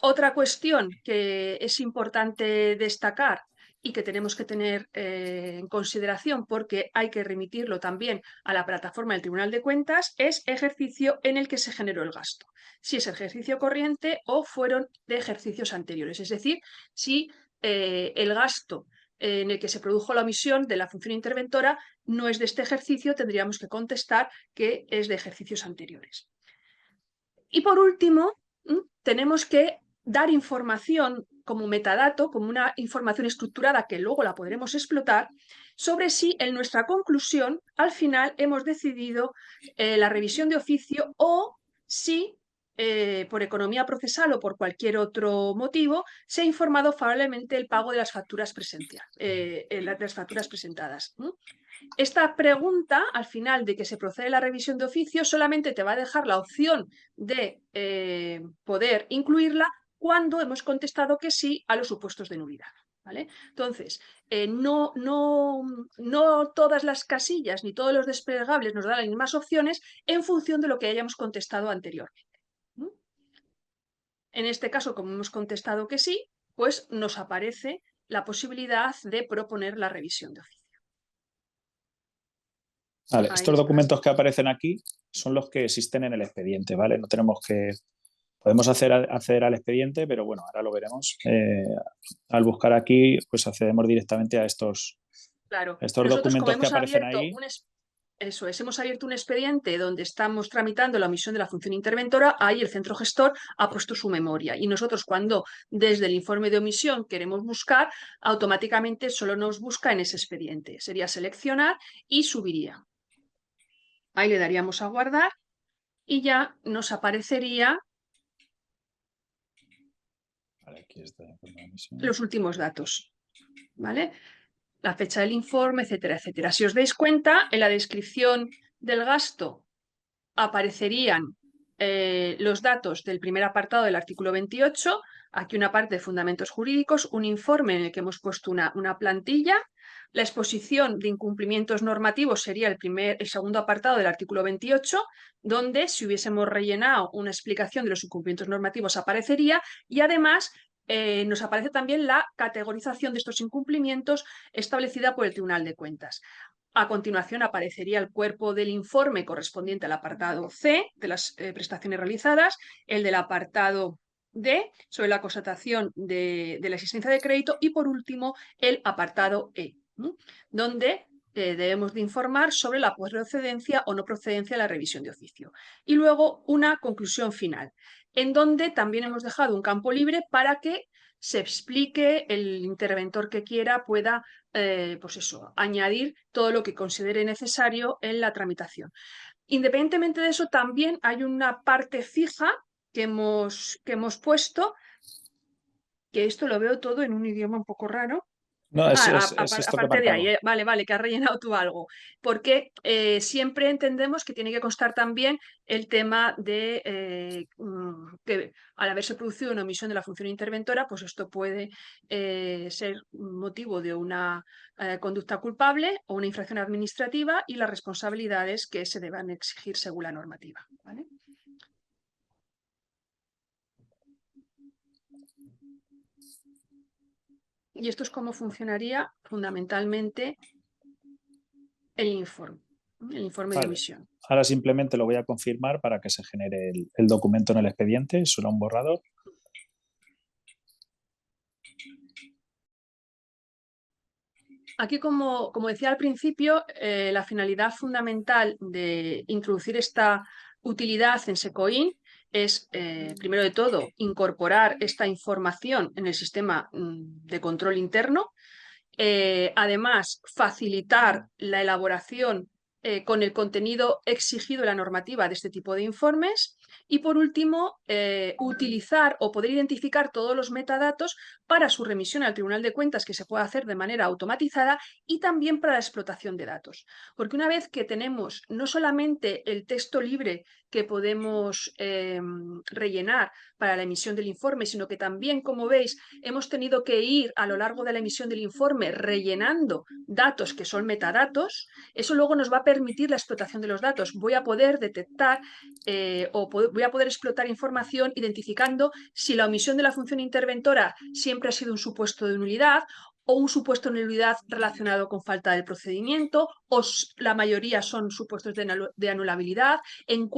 Otra cuestión que es importante destacar y que tenemos que tener en consideración, porque hay que remitirlo también a la plataforma del Tribunal de Cuentas, es ejercicio en el que se generó el gasto. Si es ejercicio corriente o fueron de ejercicios anteriores. Es decir, si el gasto en el que se produjo la omisión de la función interventora no es de este ejercicio, tendríamos que contestar que es de ejercicios anteriores. Y por último, tenemos que dar información como metadato, como una información estructurada que luego la podremos explotar, sobre si en nuestra conclusión al final hemos decidido la revisión de oficio, o si por economía procesal o por cualquier otro motivo se ha informado favorablemente el pago de las facturas presentadas. Esta pregunta, al final de que se procede la revisión de oficio, solamente te va a dejar la opción de poder incluirla cuando hemos contestado que sí a los supuestos de nulidad, ¿vale? Entonces, no todas las casillas ni todos los desplegables nos dan las mismas opciones en función de lo que hayamos contestado anteriormente. En este caso, como hemos contestado que sí, pues nos aparece la posibilidad de proponer la revisión de oficio. Vale, estos documentos que aparecen aquí son los que existen en el expediente, ¿vale? No tenemos que... Podemos acceder al expediente, pero bueno, ahora lo veremos. Al buscar aquí, pues accedemos directamente a estos, claro. estos documentos que aparecen ahí. Eso es, hemos abierto un expediente donde estamos tramitando la omisión de la función interventora. Ahí el centro gestor ha puesto su memoria, y nosotros, cuando desde el informe de omisión queremos buscar, automáticamente solo nos busca en ese expediente. Sería seleccionar y subiría. Ahí le daríamos a guardar y ya nos aparecería Aquí está los últimos datos, ¿vale? La fecha del informe, etcétera, etcétera. Si os dais cuenta, en la descripción del gasto aparecerían los datos del primer apartado del artículo 28, aquí una parte de fundamentos jurídicos, un informe en el que hemos puesto una plantilla. La exposición de incumplimientos normativos sería el segundo apartado del artículo 28, donde, si hubiésemos rellenado una explicación de los incumplimientos normativos, aparecería, y además nos aparece también la categorización de estos incumplimientos establecida por el Tribunal de Cuentas. A continuación aparecería el cuerpo del informe correspondiente al apartado C de las prestaciones realizadas, el del apartado D sobre la constatación de la existencia de crédito, y por último el apartado E, donde debemos de informar sobre la procedencia o no procedencia de la revisión de oficio. Y luego una conclusión final, en donde también hemos dejado un campo libre para que se explique, el interventor que quiera pueda pues eso, añadir todo lo que considere necesario en la tramitación. Independientemente de eso, también hay una parte fija que hemos puesto, que esto lo veo todo en un idioma un poco raro. No, es esto que Aparte de ahí, marcaba. vale, que has rellenado tú algo, porque siempre entendemos que tiene que constar también el tema de que al haberse producido una omisión de la función interventora, pues esto puede ser motivo de una conducta culpable o una infracción administrativa y las responsabilidades que se deban exigir según la normativa. ¿Vale? Y esto es cómo funcionaría fundamentalmente el informe de Vale. omisión. Ahora simplemente lo voy a confirmar para que se genere el documento en el expediente, solo un borrador. Aquí, como decía al principio, la finalidad fundamental de introducir esta utilidad en SECOIN es, primero de todo, incorporar esta información en el sistema de control interno. Además, facilitar la elaboración con el contenido exigido en la normativa de este tipo de informes. Y por último, utilizar o poder identificar todos los metadatos para su remisión al Tribunal de Cuentas, que se puede hacer de manera automatizada, y también para la explotación de datos. Porque una vez que tenemos no solamente el texto libre que podemos rellenar para la emisión del informe, sino que también, como veis, hemos tenido que ir a lo largo de la emisión del informe rellenando datos que son metadatos. Eso luego nos va a permitir la explotación de los datos. Voy a poder detectar voy a poder explotar información identificando si la omisión de la función interventora siempre ha sido un supuesto de nulidad o un supuesto de nulidad relacionado con falta del procedimiento, o la mayoría son supuestos de anulabilidad, en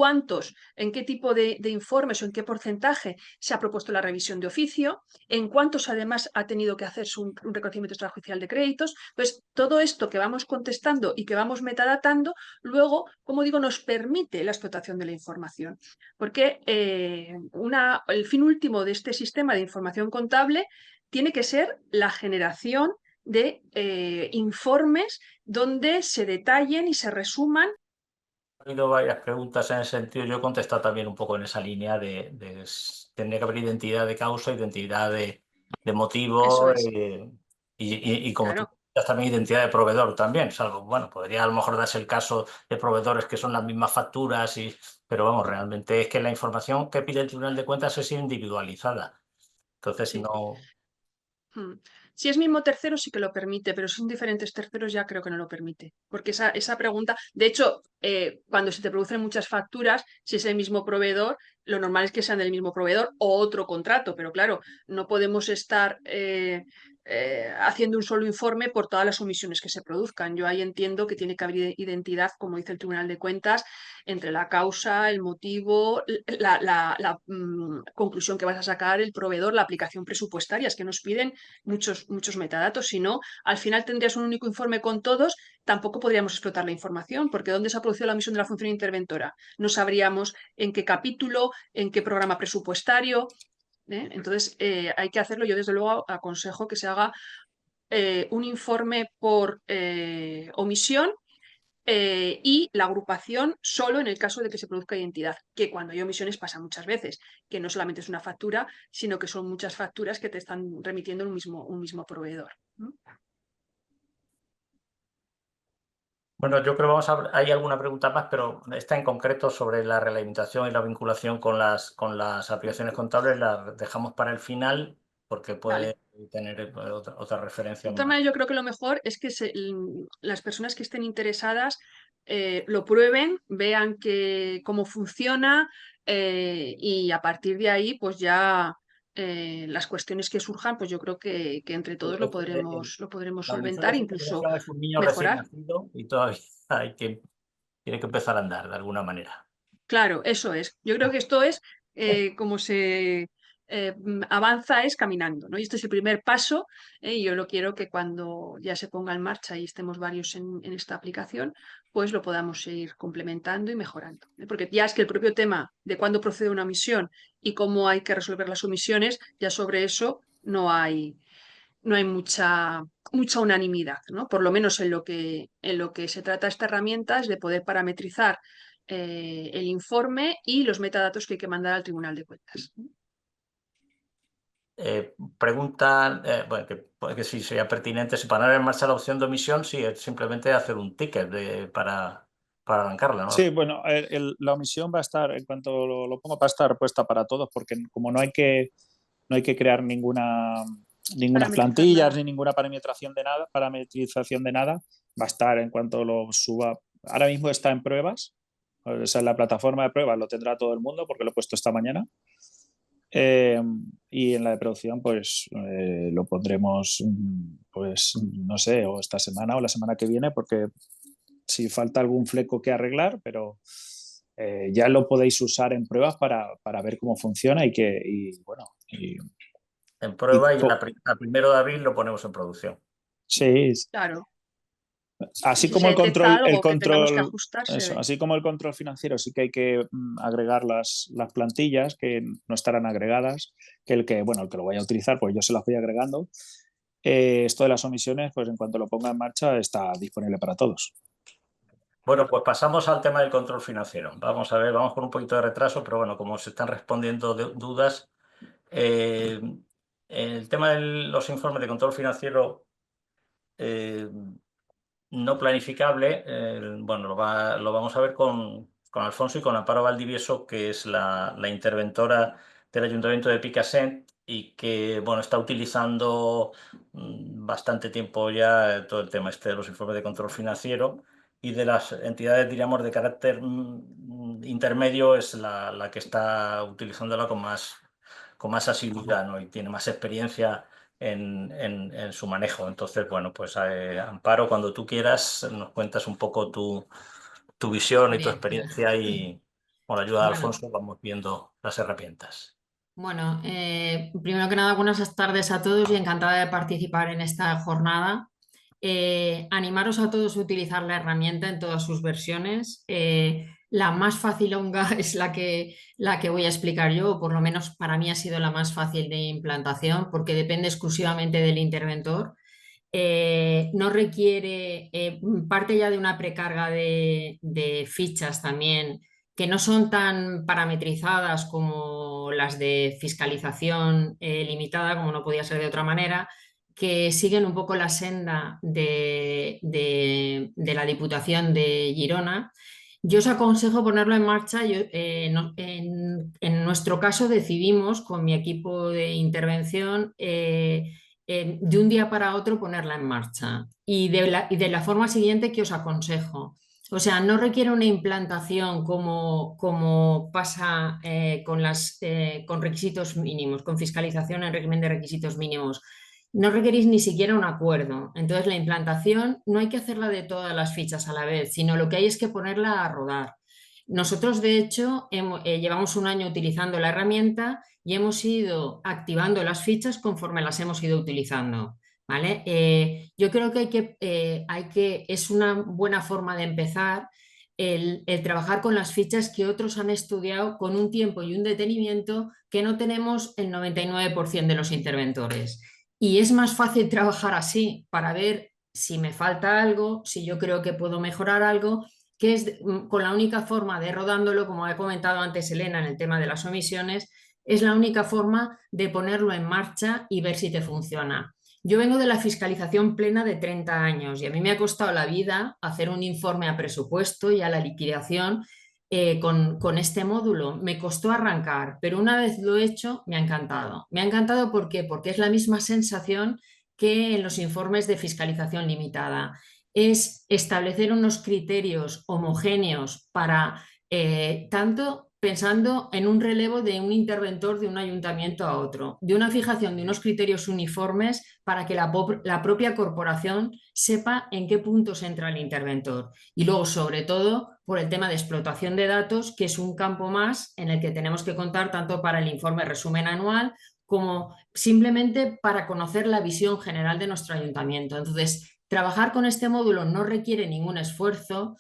qué tipo de informes o en qué porcentaje se ha propuesto la revisión de oficio, en cuántos además ha tenido que hacerse un reconocimiento extrajudicial de créditos. Pues todo esto que vamos contestando y que vamos metadatando, luego, como digo, nos permite la explotación de la información. Porque el fin último de este sistema de información contable tiene que ser la generación de informes donde se detallen y se resuman. Ha habido varias preguntas en ese sentido. Yo he contestado también un poco en esa línea de tener que haber identidad de causa, identidad de Eso motivo es, y como tú claro. comentas, también identidad de proveedor también. Es algo, bueno, podría a lo mejor darse el caso de proveedores que son las mismas facturas, pero vamos, realmente es que la información que pide el Tribunal de Cuentas es individualizada. Entonces, Sí. no. Si es mismo tercero sí que lo permite, pero si son diferentes terceros ya creo que no lo permite. Porque esa pregunta, de hecho, cuando se te producen muchas facturas, si es el mismo proveedor, lo normal es que sean del mismo proveedor o otro contrato, pero claro, no podemos estar haciendo un solo informe por todas las omisiones que se produzcan. Yo ahí entiendo que tiene que haber identidad, como dice el Tribunal de Cuentas, entre la causa, el motivo, la conclusión que vas a sacar, el proveedor, la aplicación presupuestaria. Es que nos piden muchos metadatos, si no, al final tendrías un único informe con todos, tampoco podríamos explotar la información, porque ¿dónde se ha producido la omisión de la función interventora? No sabríamos en qué capítulo, en qué programa presupuestario. Entonces, hay que hacerlo. Yo, desde luego, aconsejo que se haga un informe por omisión y la agrupación solo en el caso de que se produzca identidad, que cuando hay omisiones pasa muchas veces, que no solamente es una factura, sino que son muchas facturas que te están remitiendo un mismo proveedor. Bueno, yo creo que hay alguna pregunta más, pero esta en concreto sobre la realimentación y la vinculación con las aplicaciones contables la dejamos para el final porque Vale. puede tener otra referencia De todas más. maneras, yo creo que lo mejor es que las personas que estén interesadas lo prueben, vean cómo funciona y a partir de ahí, pues ya las cuestiones que surjan, pues yo creo que entre todos lo podremos La solventar, mención incluso es un niño recién mejorar. nacido y todavía tiene que empezar a andar de alguna manera. Claro, eso es. Yo creo que esto es como se avanza es caminando, ¿no? Y este es el primer paso, y yo lo quiero que cuando ya se ponga en marcha y estemos varios en esta aplicación, pues lo podamos seguir complementando y mejorando. Porque ya es que el propio tema de cuándo procede una omisión y cómo hay que resolver las omisiones, ya sobre eso no hay mucha unanimidad, ¿no? Por lo menos en lo que se trata esta herramienta es de poder parametrizar el informe y los metadatos que hay que mandar al Tribunal de Cuentas. Preguntan bueno, que sí sería pertinente, si para poner en marcha la opción de omisión, sí, es simplemente hacer un ticket para arrancarla, Sí, ¿no? bueno, la omisión va a estar, en cuanto lo pongo, va a estar puesta para todos, porque como no hay que crear ninguna Parametrizar plantillas nada. ni ninguna parametrización de nada, va a estar en cuanto lo suba. Ahora mismo está en pruebas, o sea, en la plataforma de pruebas lo tendrá todo el mundo porque lo he puesto esta mañana. Eh, y en la de producción, pues lo pondremos, pues no sé, o esta semana o la semana que viene, porque si falta algún fleco que arreglar, pero ya lo podéis usar en pruebas para ver cómo funciona bueno, En y prueba y a 1 de abril lo ponemos en producción. sí, Claro. Y así si se como detecta el algo que tengamos que control, ajustar, se eso, ve. así como el control financiero, sí que hay que agregar las plantillas que no estarán agregadas, bueno, el que lo vaya a utilizar, pues yo se las voy agregando. Esto de las omisiones, pues en cuanto lo ponga en marcha, está disponible para todos. Bueno, pues pasamos al tema del control financiero. Vamos a ver, vamos con un poquito de retraso, pero bueno, como se están respondiendo dudas, eh, el tema de los informes de control financiero eh, no planificable, bueno, lo vamos a ver con Alfonso y con Amparo Valdivieso, que es la interventora del Ayuntamiento de Picassent y que, bueno, está utilizando bastante tiempo ya todo el tema este de los informes de control financiero, y de las entidades, diríamos, de carácter intermedio es la que está utilizándola con más asiduidad, ¿no? Y tiene más experiencia en su manejo. Entonces, bueno, pues Amparo, cuando tú quieras, nos cuentas un poco tu visión y tu Bien, experiencia, y con la ayuda de bueno, Alfonso vamos viendo las herramientas. bueno, primero que nada, buenas tardes a todos y encantada de participar en esta jornada. Animaros a todos a utilizar la herramienta en todas sus versiones. La más facilonga es la que voy a explicar yo, o por lo menos para mí ha sido la más fácil de implantación, porque depende exclusivamente del interventor. No requiere, parte ya de una precarga de fichas también, que no son tan parametrizadas como las de fiscalización limitada, como no podía ser de otra manera, que siguen un poco la senda de la Diputación de Girona. Yo os aconsejo ponerlo en marcha. En nuestro caso decidimos con mi equipo de intervención de un día para otro ponerla en marcha y de la forma siguiente que os aconsejo. O sea, no requiere una implantación como pasa con requisitos mínimos, con fiscalización en régimen de requisitos mínimos. No requerís ni siquiera un acuerdo. Entonces, la implantación no hay que hacerla de todas las fichas a la vez, sino lo que hay es que ponerla a rodar. Nosotros, de hecho, llevamos un año utilizando la herramienta y hemos ido activando las fichas conforme las hemos ido utilizando. ¿Vale? Yo creo que es una buena forma de empezar el trabajar con las fichas que otros han estudiado con un tiempo y un detenimiento que no tenemos el 99% de los interventores. Y es más fácil trabajar así para ver si me falta algo, si yo creo que puedo mejorar algo, que es con la única forma de rodándolo, como ha comentado antes Elena en el tema de las omisiones, es la única forma de ponerlo en marcha y ver si te funciona. Yo vengo de la fiscalización plena de 30 años y a mí me ha costado la vida hacer un informe a presupuesto y a la liquidación con este módulo. Me costó arrancar, pero una vez lo he hecho, me ha encantado. Me ha encantado ¿por qué? Porque es la misma sensación que en los informes de fiscalización limitada. Es establecer unos criterios homogéneos para tanto pensando en un relevo de un interventor de un ayuntamiento a otro, de una fijación de unos criterios uniformes para que la propia corporación sepa en qué puntos entra el interventor. Y luego, sobre todo, por el tema de explotación de datos, que es un campo más en el que tenemos que contar tanto para el informe resumen anual como simplemente para conocer la visión general de nuestro ayuntamiento. Entonces, trabajar con este módulo no requiere ningún esfuerzo.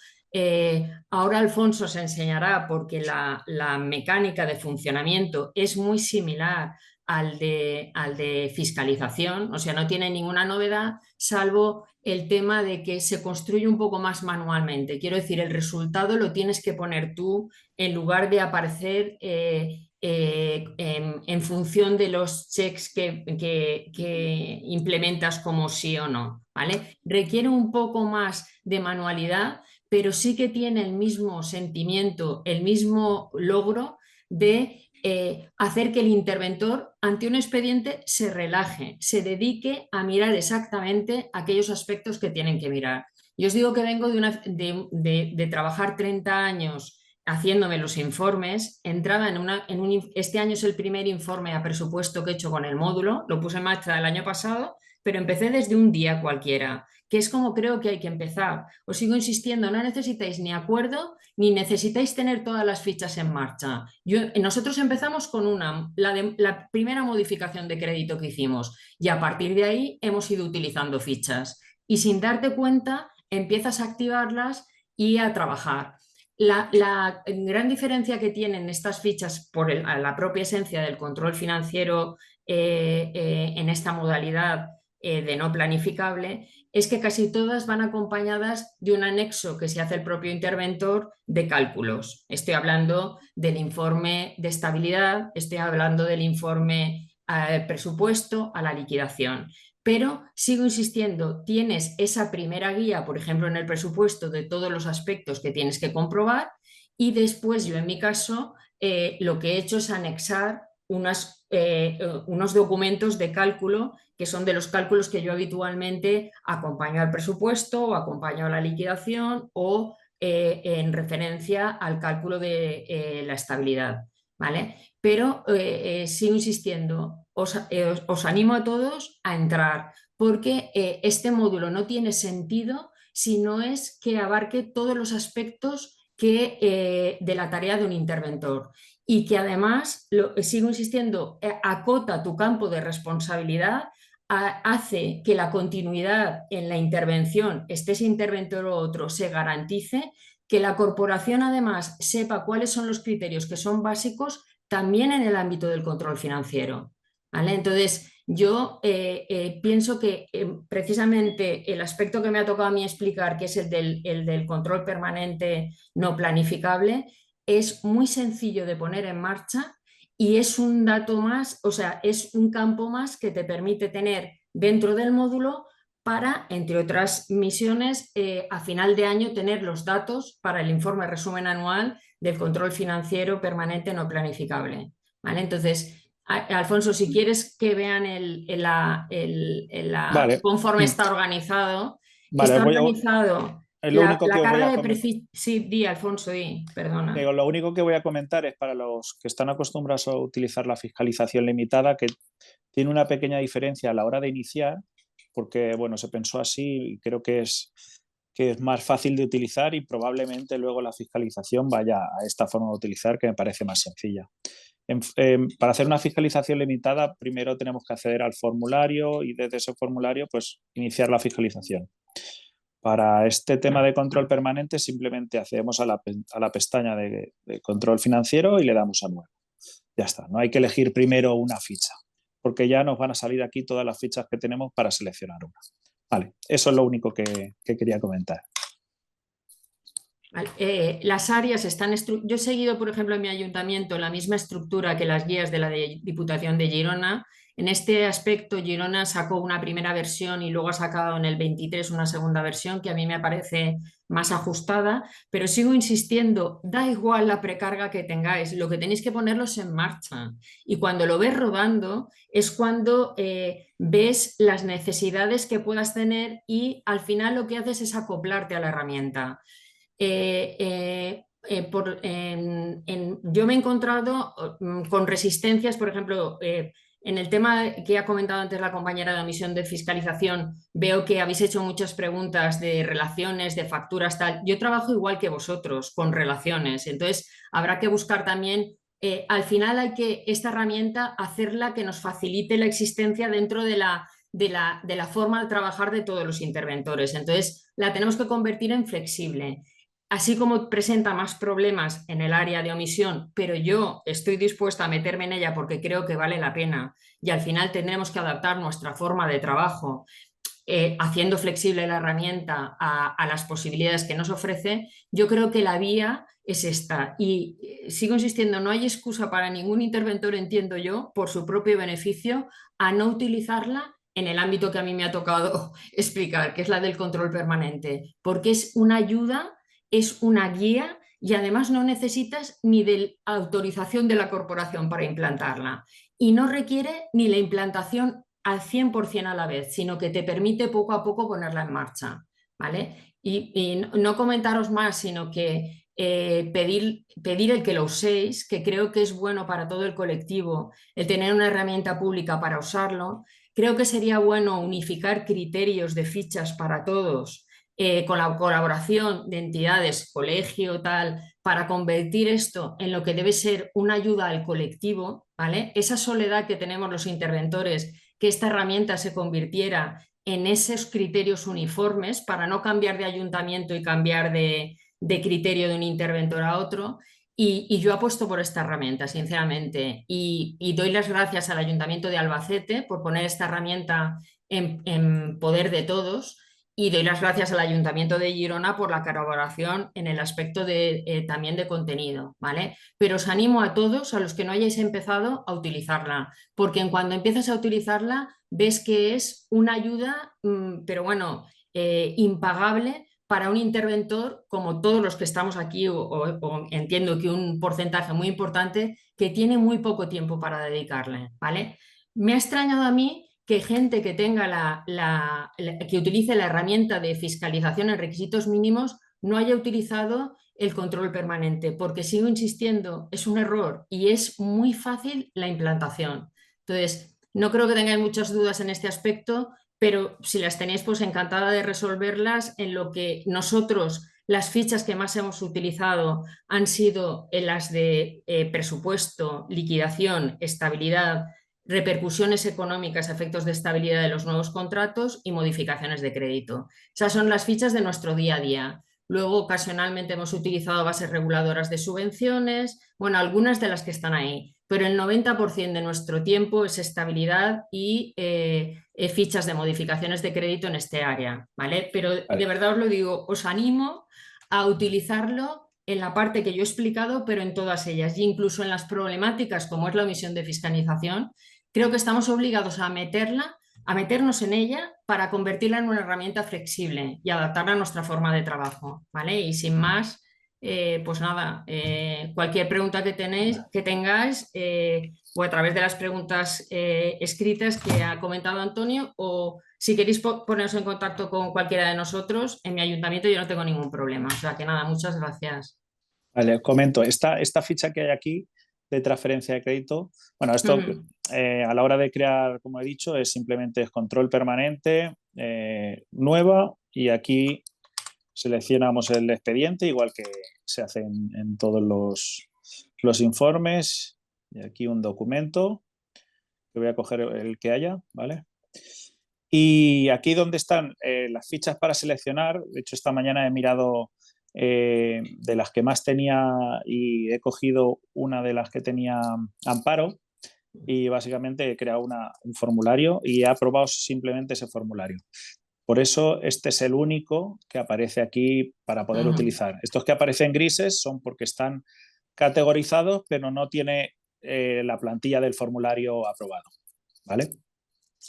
Ahora Alfonso se enseñará porque la mecánica de funcionamiento es muy similar al de fiscalización, o sea, no tiene ninguna novedad, salvo el tema de que se construye un poco más manualmente. Quiero decir, el resultado lo tienes que poner tú en lugar de aparecer en función de los checks que implementas como sí o no, ¿vale? Requiere un poco más de manualidad, pero sí que tiene el mismo sentimiento, el mismo logro de hacer que el interventor ante un expediente se relaje, se dedique a mirar exactamente aquellos aspectos que tienen que mirar. Yo os digo que vengo de trabajar 30 años haciéndome los informes, entraba este año es el primer informe a presupuesto que he hecho con el módulo, lo puse en marcha el año pasado, pero empecé desde un día cualquiera, que es como creo que hay que empezar. Os sigo insistiendo, no necesitáis ni acuerdo ni necesitáis tener todas las fichas en marcha. Nosotros empezamos con la primera modificación de crédito que hicimos y a partir de ahí hemos ido utilizando fichas y sin darte cuenta empiezas a activarlas y a trabajar. La gran diferencia que tienen estas fichas por la propia esencia del control financiero en esta modalidad de no planificable es que casi todas van acompañadas de un anexo que se hace el propio interventor de cálculos. Estoy hablando del informe de estabilidad, estoy hablando del informe presupuesto a la liquidación. Pero sigo insistiendo, tienes esa primera guía, por ejemplo, en el presupuesto de todos los aspectos que tienes que comprobar y después yo en mi caso lo que he hecho es anexar unos documentos de cálculo que son de los cálculos que yo habitualmente acompaño al presupuesto o acompaño a la liquidación o en referencia al cálculo de la estabilidad, ¿vale? Pero sigo insistiendo, os animo a todos a entrar porque este módulo no tiene sentido si no es que abarque todos los aspectos de la tarea de un interventor y que además, sigo insistiendo, acota tu campo de responsabilidad, hace que la continuidad en la intervención, esté ese interventor o otro, se garantice, que la corporación además sepa cuáles son los criterios que son básicos también en el ámbito del control financiero, ¿vale? Entonces, yo pienso que precisamente el aspecto que me ha tocado a mí explicar, que es el del control permanente no planificable, es muy sencillo de poner en marcha y es un dato más, o sea, es un campo más que te permite tener dentro del módulo para, entre otras misiones, a final de año tener los datos para el informe resumen anual del control financiero permanente no planificable, ¿vale? Entonces, Alfonso, si quieres que vean Vale. conforme está organizado, Vale, está organizado es lo único que os voy carga a de comentar. Sí, di, Alfonso, di, perdona. Digo, lo único que voy a comentar es para los que están acostumbrados a utilizar la fiscalización limitada, que tiene una pequeña diferencia a la hora de iniciar, porque bueno, se pensó así y creo que es más fácil de utilizar y probablemente luego la fiscalización vaya a esta forma de utilizar que me parece más sencilla. Para hacer una fiscalización limitada, primero tenemos que acceder al formulario y desde ese formulario pues iniciar la fiscalización. Para este tema de control permanente simplemente accedemos a la pestaña de control financiero y le damos a nuevo. Ya está, no hay que elegir primero una ficha, porque ya nos van a salir aquí todas las fichas que tenemos para seleccionar una. Vale, eso es lo único que quería comentar. Las áreas están... Yo he seguido, por ejemplo, en mi ayuntamiento la misma estructura que las guías de la Diputación de Girona. En este aspecto, Girona sacó una primera versión y luego ha sacado en el 23 una segunda versión que a mí me parece más ajustada, pero sigo insistiendo, da igual la precarga que tengáis, lo que tenéis que ponerlos en marcha. Y cuando lo ves rodando es cuando ves las necesidades que puedas tener y al final lo que haces es acoplarte a la herramienta. Yo me he encontrado con resistencias, por ejemplo, en el tema que ha comentado antes la compañera de omisión de fiscalización, veo que habéis hecho muchas preguntas de relaciones, de facturas, tal. Yo trabajo igual que vosotros con relaciones, entonces habrá que buscar también, al final hay que esta herramienta hacerla que nos facilite la existencia dentro de la forma de trabajar de todos los interventores. Entonces la tenemos que convertir en flexible. Así como presenta más problemas en el área de omisión, pero yo estoy dispuesta a meterme en ella porque creo que vale la pena y al final tendremos que adaptar nuestra forma de trabajo haciendo flexible la herramienta a las posibilidades que nos ofrece. Yo creo que la vía es esta. Y sigo insistiendo, no hay excusa para ningún interventor, entiendo yo, por su propio beneficio, a no utilizarla en el ámbito que a mí me ha tocado explicar, que es la del control permanente, porque es una ayuda, es una guía y además no necesitas ni de autorización de la corporación para implantarla. Y no requiere ni la implantación al 100% a la vez, sino que te permite poco a poco ponerla en marcha, ¿vale? Y no comentaros más, sino que pedir el que lo uséis, que creo que es bueno para todo el colectivo, el tener una herramienta pública para usarlo. Creo que sería bueno unificar criterios de fichas para todos, con la colaboración de entidades, colegio, tal, para convertir esto en lo que debe ser una ayuda al colectivo, ¿vale? Esa soledad que tenemos los interventores, que esta herramienta se convirtiera en esos criterios uniformes para no cambiar de ayuntamiento y cambiar de criterio de un interventor a otro. Y yo apuesto por esta herramienta, sinceramente, y doy las gracias al Ayuntamiento de Albacete por poner esta herramienta en poder de todos. Y doy las gracias al Ayuntamiento de Girona por la colaboración en el aspecto también de contenido, ¿vale? Pero os animo a todos, a los que no hayáis empezado, a utilizarla, porque en cuando empiezas a utilizarla ves que es una ayuda, pero bueno, impagable para un interventor como todos los que estamos aquí, o entiendo que un porcentaje muy importante que tiene muy poco tiempo para dedicarle, ¿vale? Me ha extrañado a mí que gente que tenga que utilice la herramienta de fiscalización en requisitos mínimos no haya utilizado el control permanente, porque sigo insistiendo, es un error y es muy fácil la implantación. Entonces, no creo que tengáis muchas dudas en este aspecto, pero si las tenéis, pues encantada de resolverlas. En lo que nosotros, las fichas que más hemos utilizado han sido en las de presupuesto, liquidación, estabilidad, repercusiones económicas, efectos de estabilidad de los nuevos contratos y modificaciones de crédito. Esas son las fichas de nuestro día a día. Luego, ocasionalmente hemos utilizado bases reguladoras de subvenciones, bueno, algunas de las que están ahí, pero el 90% de nuestro tiempo es estabilidad y fichas de modificaciones de crédito en este área, ¿vale? Pero de verdad os lo digo, os animo a utilizarlo en la parte que yo he explicado, pero en todas ellas, y incluso en las problemáticas como es la omisión de fiscalización. Creo que estamos obligados a meternos en ella para convertirla en una herramienta flexible y adaptarla a nuestra forma de trabajo, ¿vale? Y sin más, pues nada, cualquier pregunta que tengáis, o a través de las preguntas escritas que ha comentado Antonio, o si queréis poneros en contacto con cualquiera de nosotros, en mi ayuntamiento yo no tengo ningún problema. O sea que nada, muchas gracias. Vale, comento, esta ficha que hay aquí de transferencia de crédito, bueno, esto a la hora de crear, como he dicho, es simplemente control permanente, nueva, y aquí seleccionamos el expediente, igual que se hace en todos los informes, y aquí un documento, que voy a coger el que haya, ¿vale? Y aquí donde están las fichas para seleccionar, de hecho esta mañana he mirado de las que más tenía y he cogido una de las que tenía Amparo y básicamente he creado un formulario y he aprobado simplemente ese formulario. Por eso este es el único que aparece aquí para poder utilizar. Estos que aparecen grises son porque están categorizados, pero no tiene la plantilla del formulario aprobado, ¿vale?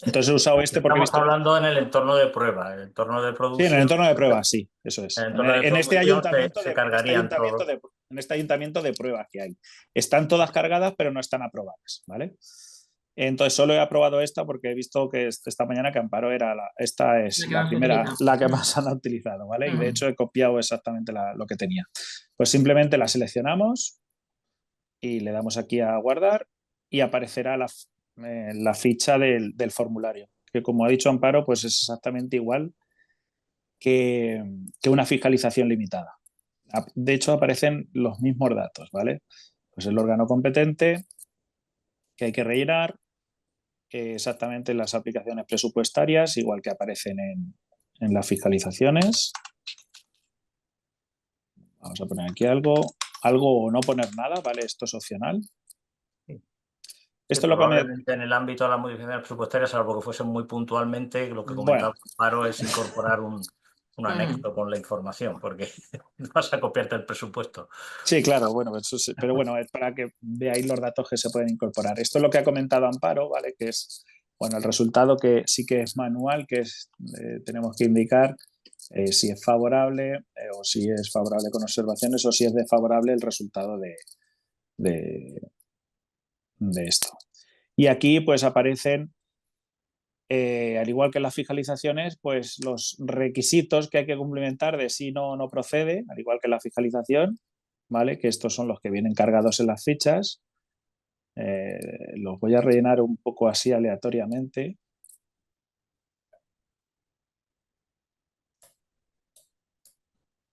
Entonces he usado este porque he Estamos visto... hablando en el entorno de prueba, el entorno de Sí, producción. en el entorno de prueba, sí, eso es. En el entorno de En este producción ayuntamiento se cargarían todos. en este ayuntamiento de pruebas que hay. Están todas cargadas, pero no están aprobadas, ¿vale? Entonces solo he aprobado esta porque he visto que esta mañana que Amparo esta es la primera, la que más han utilizado, ¿vale? Y de hecho he copiado exactamente lo que tenía. Pues simplemente la seleccionamos y le damos aquí a guardar y aparecerá la ficha del formulario, que como ha dicho Amparo, pues es exactamente igual que una fiscalización limitada. De hecho, aparecen los mismos datos, ¿vale? Pues el órgano competente que hay que rellenar, exactamente las aplicaciones presupuestarias, igual que aparecen en las fiscalizaciones. Vamos a poner aquí algo o no poner nada, ¿vale? Esto es opcional. Esto es lo probablemente en el ámbito de las modificaciones presupuestarias, salvo que fuesen muy puntualmente, lo que comentaba Amparo es incorporar un anexo con la información, porque no vas a copiarte el presupuesto. Sí, claro, bueno, pero bueno, es para que veáis los datos que se pueden incorporar. Esto es lo que ha comentado Amparo, ¿vale? Que es, bueno, el resultado que sí que es manual, que es, tenemos que indicar si es favorable o si es favorable con observaciones o si es desfavorable el resultado de esto. Y aquí pues aparecen, al igual que las fiscalizaciones, pues los requisitos que hay que cumplimentar de si no procede, al igual que la fiscalización, ¿vale? Que estos son los que vienen cargados en las fichas. Los voy a rellenar un poco así aleatoriamente.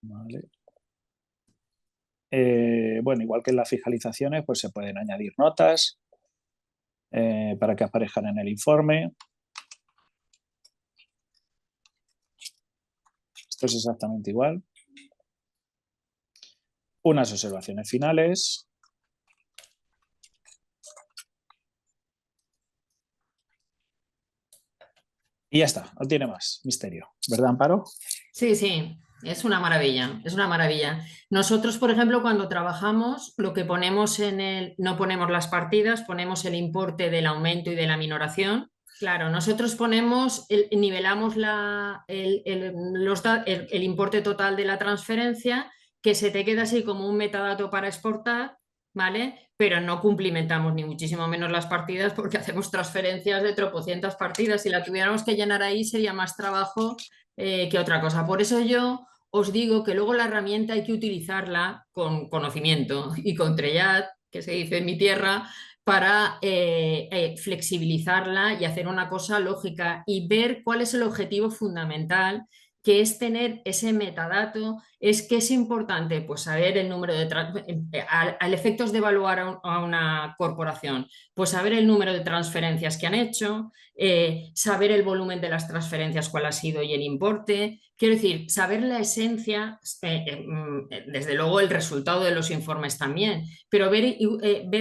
Vale. Bueno, igual que en las fiscalizaciones, pues se pueden añadir notas para que aparezcan en el informe. Esto es exactamente igual. Unas observaciones finales. Y ya está, no tiene más misterio. ¿Verdad, Amparo? Sí, sí, es una maravilla, es una maravilla. Nosotros, por ejemplo, cuando trabajamos, lo que ponemos no ponemos las partidas, ponemos el importe del aumento y de la minoración. Claro, nosotros nivelamos el importe total de la transferencia, que se te queda así como un metadato para exportar, ¿vale? Pero no cumplimentamos ni muchísimo menos las partidas porque hacemos transferencias de tropocientas partidas. Si la tuviéramos que llenar ahí sería más trabajo que otra cosa. Por eso yo os digo que luego la herramienta hay que utilizarla con conocimiento y con trellat, que se dice en mi tierra, para flexibilizarla y hacer una cosa lógica y ver cuál es el objetivo fundamental, que es tener ese metadato. Es que es importante pues saber el número de al efectos de evaluar a una corporación, pues saber el número de transferencias que han hecho, saber el volumen de las transferencias, cuál ha sido y el importe. Quiero decir, saber la esencia, desde luego el resultado de los informes también, pero ver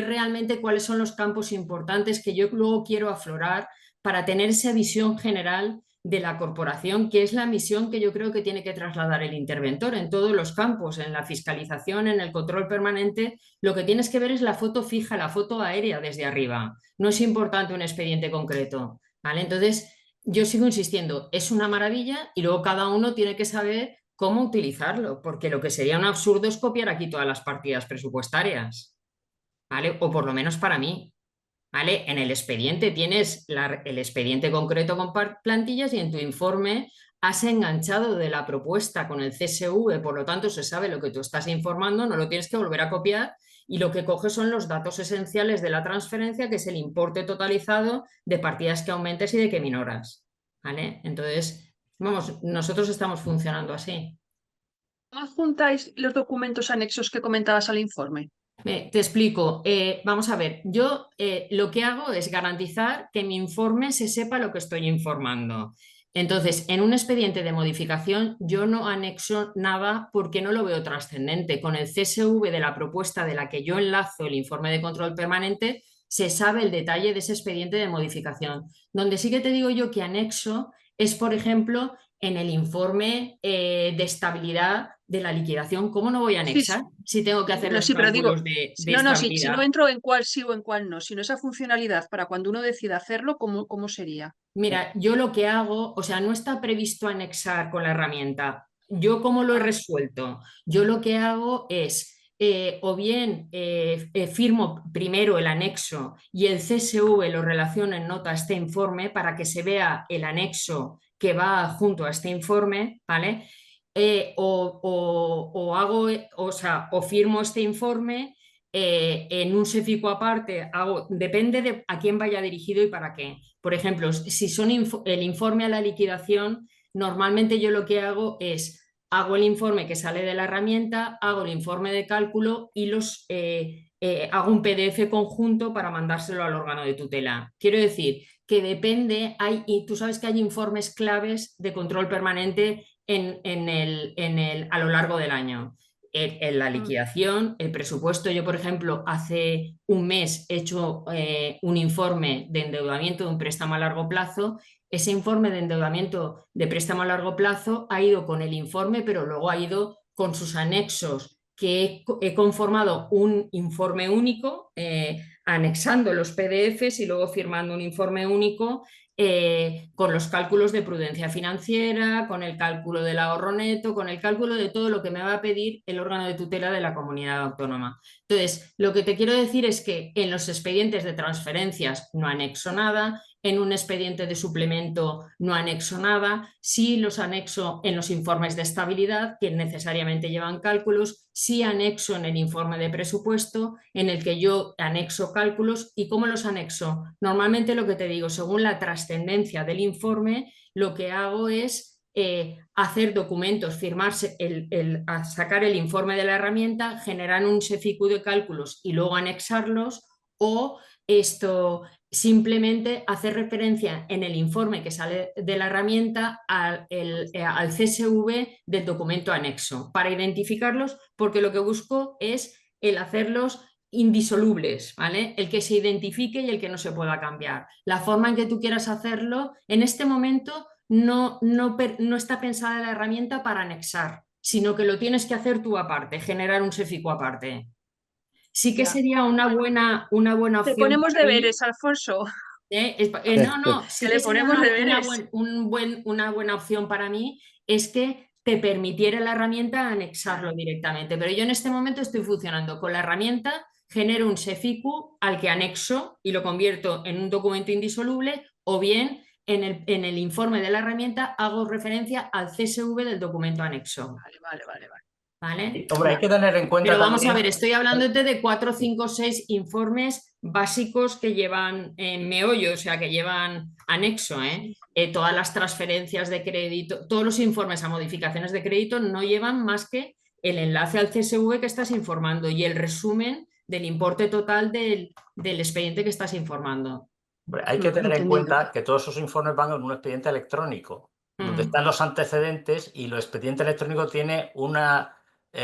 realmente cuáles son los campos importantes que yo luego quiero aflorar para tener esa visión general de la corporación, que es la misión que yo creo que tiene que trasladar el interventor en todos los campos, en la fiscalización, en el control permanente. Lo que tienes que ver es la foto fija, la foto aérea desde arriba. No es importante un expediente concreto, ¿vale? Entonces, yo sigo insistiendo, es una maravilla y luego cada uno tiene que saber cómo utilizarlo, porque lo que sería un absurdo es copiar aquí todas las partidas presupuestarias, ¿vale? O por lo menos para mí. ¿Vale? En el expediente tienes el expediente concreto con plantillas y en tu informe has enganchado de la propuesta con el CSV, por lo tanto se sabe lo que tú estás informando, no lo tienes que volver a copiar y lo que coges son los datos esenciales de la transferencia, que es el importe totalizado de partidas que aumentes y de que minoras. ¿Vale? Entonces, vamos, nosotros estamos funcionando así. ¿Cómo adjuntáis los documentos anexos que comentabas al informe? Te explico. Vamos a ver, yo lo que hago es garantizar que en mi informe se sepa lo que estoy informando. Entonces, en un expediente de modificación yo no anexo nada porque no lo veo trascendente. Con el CSV de la propuesta de la que yo enlazo el informe de control permanente, se sabe el detalle de ese expediente de modificación. Donde sí que te digo yo que anexo es, por ejemplo, en el informe de estabilidad de la liquidación. ¿Cómo no voy a anexar si tengo que hacer No, los sí, pero digo, cálculos de no, si no estabilidad? entro en cuál sí o en cuál no, sino esa funcionalidad para cuando uno decida hacerlo, ¿cómo sería? Mira, yo lo que hago, o sea, no está previsto anexar con la herramienta. ¿Yo cómo lo he Ah, resuelto? Yo lo que hago es, o bien firmo primero el anexo y el CSV lo relaciono en nota a este informe para que se vea el anexo que va junto a este informe, ¿vale? O hago, o sea, o firmo este informe en un SEFICO aparte, depende de a quién vaya dirigido y para qué. Por ejemplo, si son el informe a la liquidación, normalmente yo lo que hago es hago el informe que sale de la herramienta, hago el informe de cálculo y hago un PDF conjunto para mandárselo al órgano de tutela. Quiero decir que depende, y tú sabes que hay informes claves de control permanente a lo largo del año. en la liquidación, el presupuesto. Yo, por ejemplo, hace un mes he hecho un informe de endeudamiento de un préstamo a largo plazo. Ese informe de endeudamiento de préstamo a largo plazo ha ido con el informe, pero luego ha ido con sus anexos, que he conformado un informe único, anexando los PDFs y luego firmando un informe único con los cálculos de prudencia financiera, con el cálculo del ahorro neto, con el cálculo de todo lo que me va a pedir el órgano de tutela de la comunidad autónoma. Entonces, lo que te quiero decir es que en los expedientes de transferencias no anexo nada, en un expediente de suplemento no anexo nada, sí los anexo en los informes de estabilidad, que necesariamente llevan cálculos, sí anexo en el informe de presupuesto, en el que yo anexo cálculos. ¿Y cómo los anexo? Normalmente lo que te digo, según la trascendencia del informe, lo que hago es hacer documentos, firmarse, sacar el informe de la herramienta, generar un SEFIQ de cálculos y luego anexarlos, o simplemente hacer referencia en el informe que sale de la herramienta al CSV del documento anexo para identificarlos, porque lo que busco es el hacerlos indisolubles, ¿vale? El que se identifique y el que no se pueda cambiar. La forma en que tú quieras hacerlo, en este momento no está pensada la herramienta para anexar, sino que lo tienes que hacer tú aparte, generar un SEFIQ aparte. Sí que Ya. Sería una buena Te opción ponemos para mí. deberes, Alfonso. No, sí Que que le sería ponemos deberes. una buena opción para mí, es que te permitiera la herramienta anexarlo directamente. Pero yo en este momento estoy funcionando con la herramienta, genero un SEFIQ al que anexo y lo convierto en un documento indisoluble, o bien en el informe de la herramienta hago referencia al CSV del documento anexo. Vale. ¿Vale? Hombre, hay que tener en cuenta Pero vamos a también. ver, estoy hablándote de 4, 5, 6 informes básicos que llevan en meollo, o sea, que llevan anexo, todas las transferencias de crédito, todos los informes a modificaciones de crédito no llevan más que el enlace al CSV que estás informando y el resumen del importe total del expediente que estás informando. Hombre, hay que tener en Entendido. cuenta que todos esos informes van en un expediente electrónico, donde están los antecedentes, y el expediente electrónico tiene una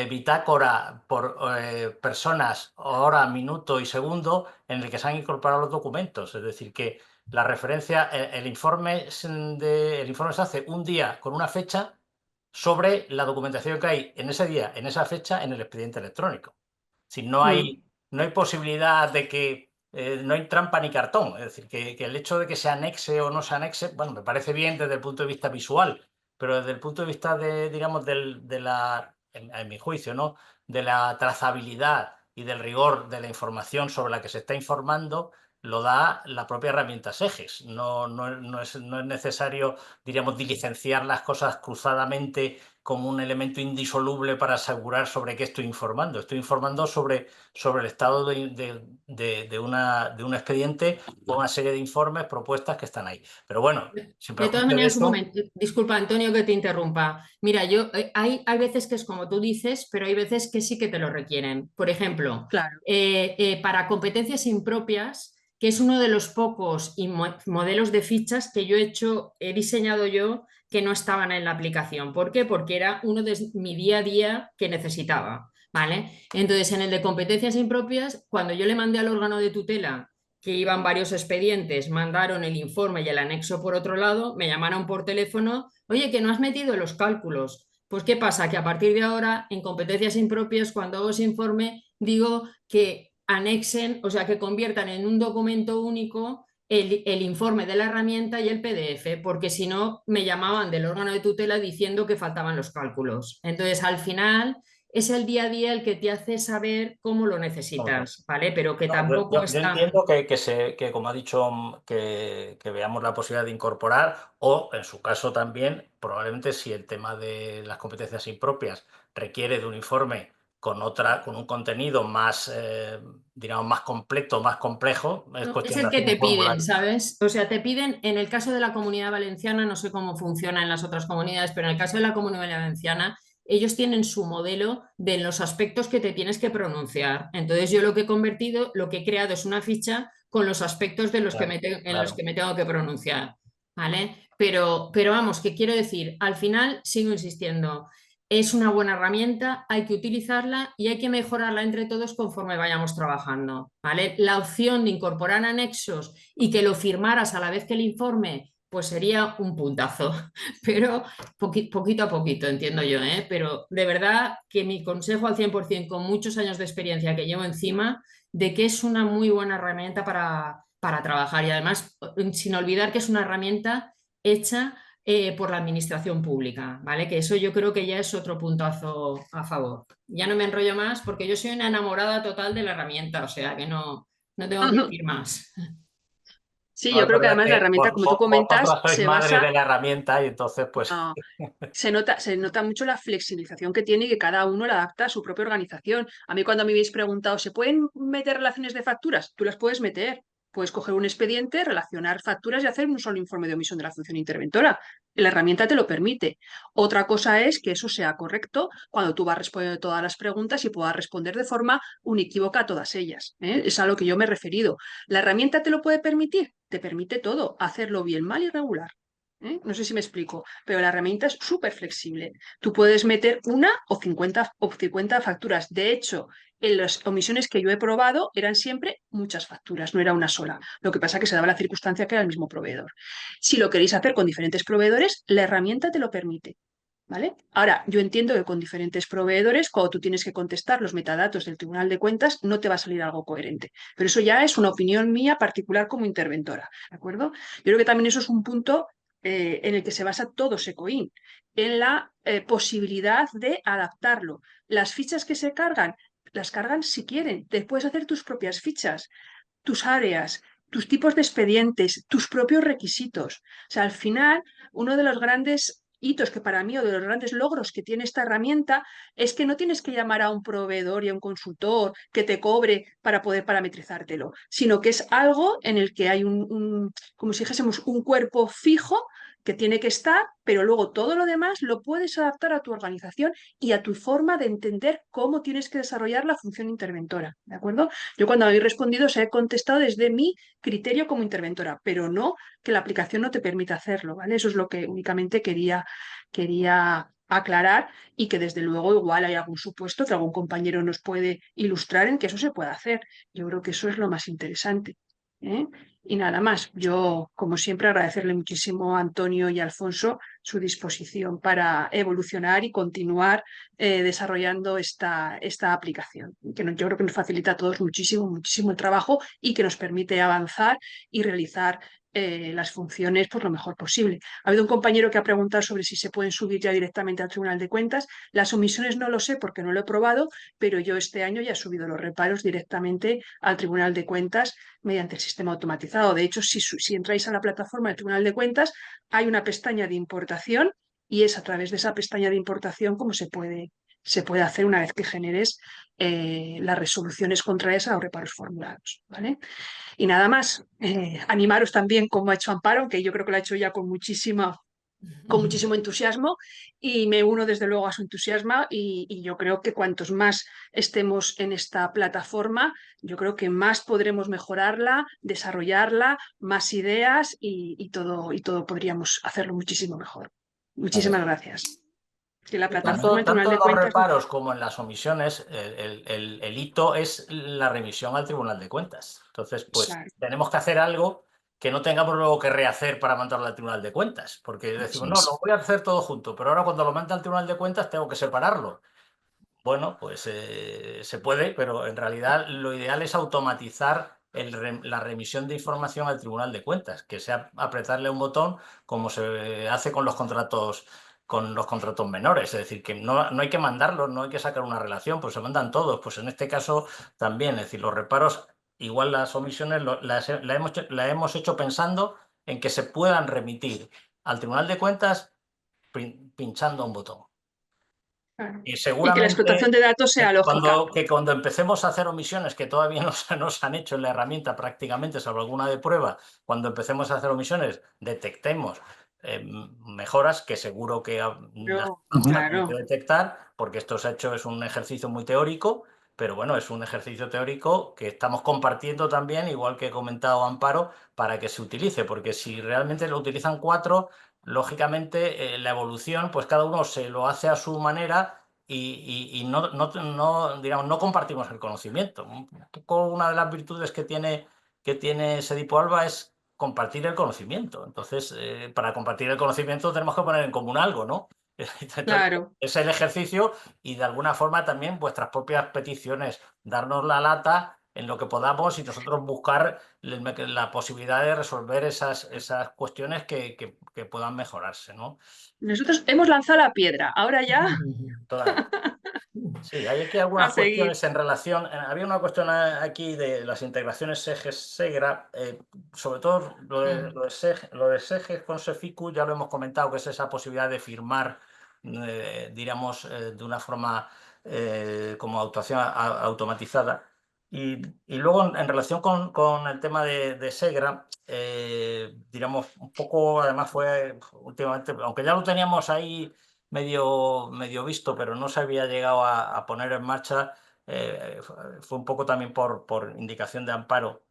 bitácora por personas, hora, minuto y segundo, en el que se han incorporado los documentos. Es decir, que la referencia, el informe se hace un día con una fecha sobre la documentación que hay en ese día, en esa fecha, en el expediente electrónico. Si no hay posibilidad de que no hay trampa ni cartón. Es decir, que el hecho de que se anexe o no se anexe, bueno, me parece bien desde el punto de vista visual, pero desde el punto de vista digamos, en mi juicio, ¿no?, de la trazabilidad y del rigor de la información sobre la que se está informando, lo da la propia herramienta SEGES. No es necesario, diríamos, diligenciar las cosas cruzadamente como un elemento indisoluble para asegurar sobre qué estoy informando. Estoy informando sobre el estado de un expediente con una serie de informes, propuestas que están ahí. Pero bueno, sin De todas perjuicio de maneras, un eso. momento, disculpa Antonio que te interrumpa. Mira, hay veces que es como tú dices, pero hay veces que sí que te lo requieren. Por ejemplo, Claro. para competencias impropias, que es uno de los pocos modelos de fichas que he diseñado yo, que no estaban en la aplicación. ¿Por qué? Porque era uno de mi día a día que necesitaba, ¿vale? Entonces, en el de competencias impropias, cuando yo le mandé al órgano de tutela que iban varios expedientes, mandaron el informe y el anexo por otro lado, me llamaron por teléfono, oye, que no has metido los cálculos. Pues, ¿qué pasa? Que a partir de ahora, en competencias impropias, cuando hago ese informe, digo que anexen, o sea, que conviertan en un documento único el informe de la herramienta y el PDF, porque si no, me llamaban del órgano de tutela diciendo que faltaban los cálculos. Entonces, al final es el día a día el que te hace saber cómo lo necesitas, ¿vale? Pero que tampoco Yo está... entiendo que, como ha dicho, que veamos la posibilidad de incorporar, o en su caso también, probablemente si el tema de las competencias impropias requiere de un informe con un contenido más, digamos, más completo, más complejo, es No, es cuestión de el que hacer te un piden, formulario. ¿sabes? O sea, te piden, en el caso de la Comunidad Valenciana, no sé cómo funciona en las otras comunidades, pero en el caso de la Comunidad Valenciana, ellos tienen su modelo de los aspectos que te tienes que pronunciar. Entonces, yo lo que he convertido, lo que he creado es una ficha con los aspectos de los Claro, en los claro. que me tengo que pronunciar, ¿vale? Pero vamos, que quiero decir, al final sigo insistiendo. es una buena herramienta, hay que utilizarla y hay que mejorarla entre todos conforme vayamos trabajando, ¿vale? La opción de incorporar anexos y que lo firmaras a la vez que el informe, pues sería un puntazo, pero poquito a poquito, entiendo yo, ¿eh? Pero de verdad que mi consejo al 100%, con muchos años de experiencia que llevo encima, de que es una muy buena herramienta para trabajar y además, sin olvidar que es una herramienta hecha por la administración pública, ¿vale? Que eso yo creo que ya es otro puntazo a favor. Ya no me enrollo más porque yo soy una enamorada total de la herramienta, o sea que no tengo que decir más. Sí, No, yo es creo que verdad además la que herramienta, como tú comentas, vosotras sois se madres basa. de la herramienta y entonces, pues, Ah, se nota mucho la flexibilización que tiene y que cada uno la adapta a su propia organización. A mí cuando me habéis preguntado, ¿se pueden meter relaciones de facturas? Tú las puedes meter. Puedes coger un expediente, relacionar facturas y hacer un solo informe de omisión de la función interventora. La herramienta te lo permite. Otra cosa es que eso sea correcto cuando tú vas respondiendo todas las preguntas y puedas responder de forma unequívoca a todas ellas, ¿eh? Es a lo que yo me he referido. ¿La herramienta te lo puede permitir? Te permite todo, hacerlo bien, mal y regular. No sé si me explico, pero la herramienta es súper flexible. Tú puedes meter una o 50 facturas. De hecho, en las omisiones que yo he probado eran siempre muchas facturas, no era una sola. Lo que pasa es que se daba la circunstancia que era el mismo proveedor. Si lo queréis hacer con diferentes proveedores, la herramienta te lo permite. ¿Vale? Ahora, yo entiendo que con diferentes proveedores, cuando tú tienes que contestar los metadatos del Tribunal de Cuentas, no te va a salir algo coherente. Pero eso ya es una opinión mía particular como interventora, ¿de acuerdo? Yo creo que también eso es un punto en el que se basa todo Secoin, en la posibilidad de adaptarlo. Las fichas que se cargan, las cargan si quieren. Te puedes hacer tus propias fichas, tus áreas, tus tipos de expedientes, tus propios requisitos. O sea, al final, uno de los grandes hitos que para mí, o de los grandes logros que tiene esta herramienta, es que no tienes que llamar a un proveedor y a un consultor que te cobre para poder parametrizártelo, sino que es algo en el que hay como si dijésemos, un cuerpo fijo que tiene que estar, pero luego todo lo demás lo puedes adaptar a tu organización y a tu forma de entender cómo tienes que desarrollar la función interventora, ¿de acuerdo? Yo cuando habéis respondido os he contestado desde mi criterio como interventora, pero no que la aplicación no te permita hacerlo, ¿vale? Eso es lo que únicamente quería aclarar y que desde luego igual hay algún supuesto que algún compañero nos puede ilustrar en que eso se pueda hacer. Yo creo que eso es lo más interesante, ¿eh? Y nada más, yo como siempre agradecerle muchísimo a Antonio y a Alfonso su disposición para evolucionar y continuar desarrollando esta aplicación, que yo creo que nos facilita a todos muchísimo, muchísimo el trabajo y que nos permite avanzar y realizar las funciones pues, lo mejor posible. Ha habido un compañero que ha preguntado sobre si se pueden subir ya directamente al Tribunal de Cuentas. Las omisiones no lo sé porque no lo he probado, pero yo este año ya he subido los reparos directamente al Tribunal de Cuentas mediante el sistema automatizado. De hecho, si entráis a la plataforma del Tribunal de Cuentas, hay una pestaña de importación y es a través de esa pestaña de importación como se puede hacer una vez que generes las resoluciones contrarias a los reparos formulados, ¿vale? Y nada más, animaros también como ha hecho Amparo, que yo creo que lo ha hecho ya con muchísimo entusiasmo y me uno desde luego a su entusiasmo y yo creo que cuantos más estemos en esta plataforma, yo creo que más podremos mejorarla, desarrollarla, más ideas y todo podríamos hacerlo muchísimo mejor. Muchísimas gracias. Que la plataforma del Tribunal tanto en de los Cuentas. reparos como en las omisiones, el hito es la remisión al Tribunal de Cuentas. Entonces, pues Claro, tenemos que hacer algo que no tengamos luego que rehacer para mandarlo al Tribunal de Cuentas, porque decimos, no, lo voy a hacer todo junto, pero ahora cuando lo manda al Tribunal de Cuentas tengo que separarlo. Bueno, pues se puede, pero en realidad lo ideal es automatizar la remisión de información al Tribunal de Cuentas, que sea apretarle un botón como se hace con los contratos menores, es decir, que no hay que mandarlos, no hay que sacar una relación, pues se mandan todos, pues en este caso también, es decir, los reparos, igual las omisiones la hemos hecho pensando en que se puedan remitir al Tribunal de Cuentas pinchando un botón. claro. Y Y que la explotación seguramente de datos sea lógica. cuando empecemos a hacer omisiones que todavía no nos han hecho en la herramienta prácticamente, salvo alguna de prueba, cuando empecemos a hacer omisiones, detectemos mejoras que seguro que las Pero, vamos a tener que claro. detectar, porque esto se ha hecho, es un ejercicio muy teórico, pero bueno, es un ejercicio teórico que estamos compartiendo también, igual que he comentado Amparo, para que se utilice, porque si realmente lo utilizan 4, lógicamente la evolución, pues cada uno se lo hace a su manera y digamos, no compartimos el conocimiento. Un poco una de las virtudes que tiene Sedipo Alba es compartir el conocimiento. Entonces, para compartir el conocimiento tenemos que poner en común algo, ¿no? Entonces, Claro. es el ejercicio y de alguna forma también vuestras propias peticiones, darnos la lata en lo que podamos y nosotros buscar la posibilidad de resolver esas cuestiones que puedan mejorarse, ¿no? Nosotros hemos lanzado la piedra, ahora ya Claro. Sí, hay aquí algunas a seguir. cuestiones en relación. Había una cuestión aquí de las integraciones SEGES-SEGRA, sobre todo lo de SEGES con SEFICU, ya lo hemos comentado, que es esa posibilidad de firmar, digamos, de una forma como actuación automatizada. Y luego, en relación con el tema de SEGRA, digamos, un poco, además fue últimamente, aunque ya lo teníamos ahí medio visto, pero no se había llegado a poner en marcha, fue un poco también por indicación de Amparo.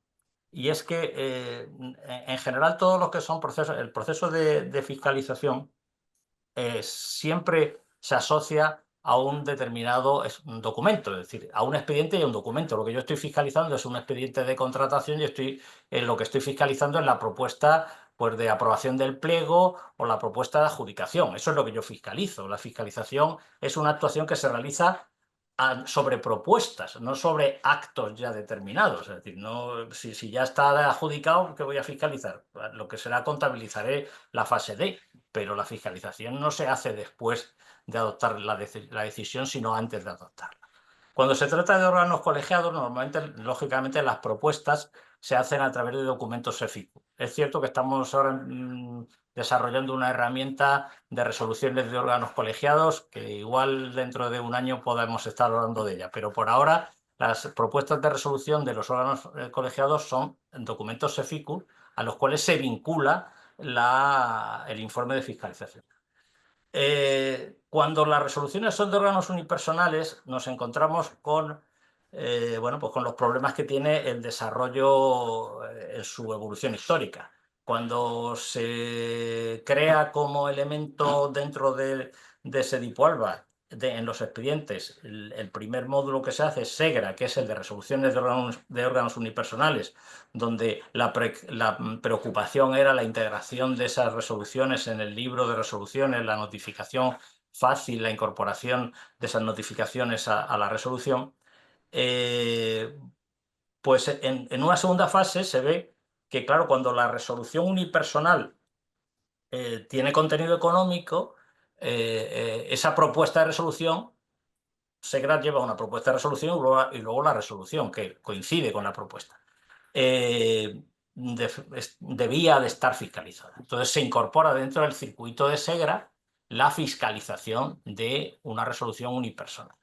Y es que en general todos los que son procesos, el proceso de fiscalización siempre se asocia a un determinado un documento, es decir, a un expediente y a un documento. Lo que yo estoy fiscalizando es un expediente de contratación y lo que estoy fiscalizando es la propuesta, pues, de aprobación del pliego o la propuesta de adjudicación. Eso es lo que yo fiscalizo. La fiscalización es una actuación que se realiza sobre propuestas, no sobre actos ya determinados. Es decir, no, si ya está adjudicado, ¿qué voy a fiscalizar? Lo que será, contabilizaré la fase D, pero la fiscalización no se hace después de adoptar la decisión, sino antes de adoptarla. Cuando se trata de órganos colegiados, normalmente, lógicamente, las propuestas se hacen a través de documentos SEFICU. Es cierto que estamos ahora desarrollando una herramienta de resoluciones de órganos colegiados que igual dentro de un año podemos estar hablando de ella, pero por ahora las propuestas de resolución de los órganos colegiados son documentos SEFICU a los cuales se vincula el informe de fiscalización. Cuando las resoluciones son de órganos unipersonales, nos encontramos con, bueno, pues con los problemas que tiene el desarrollo en su evolución histórica. Cuando se crea como elemento dentro de Sedipo Alba, en los expedientes, el primer módulo que se hace es SEGRA, que es el de resoluciones de órganos unipersonales, donde la preocupación era la integración de esas resoluciones en el libro de resoluciones, la notificación fácil, la incorporación de esas notificaciones a la resolución. Pues en una segunda fase se ve que, claro, cuando la resolución unipersonal tiene contenido económico, esa propuesta de resolución, SEGRA lleva una propuesta de resolución y luego la resolución, que coincide con la propuesta. Debía de estar fiscalizada. Entonces se incorpora dentro del circuito de SEGRA la fiscalización de una resolución unipersonal.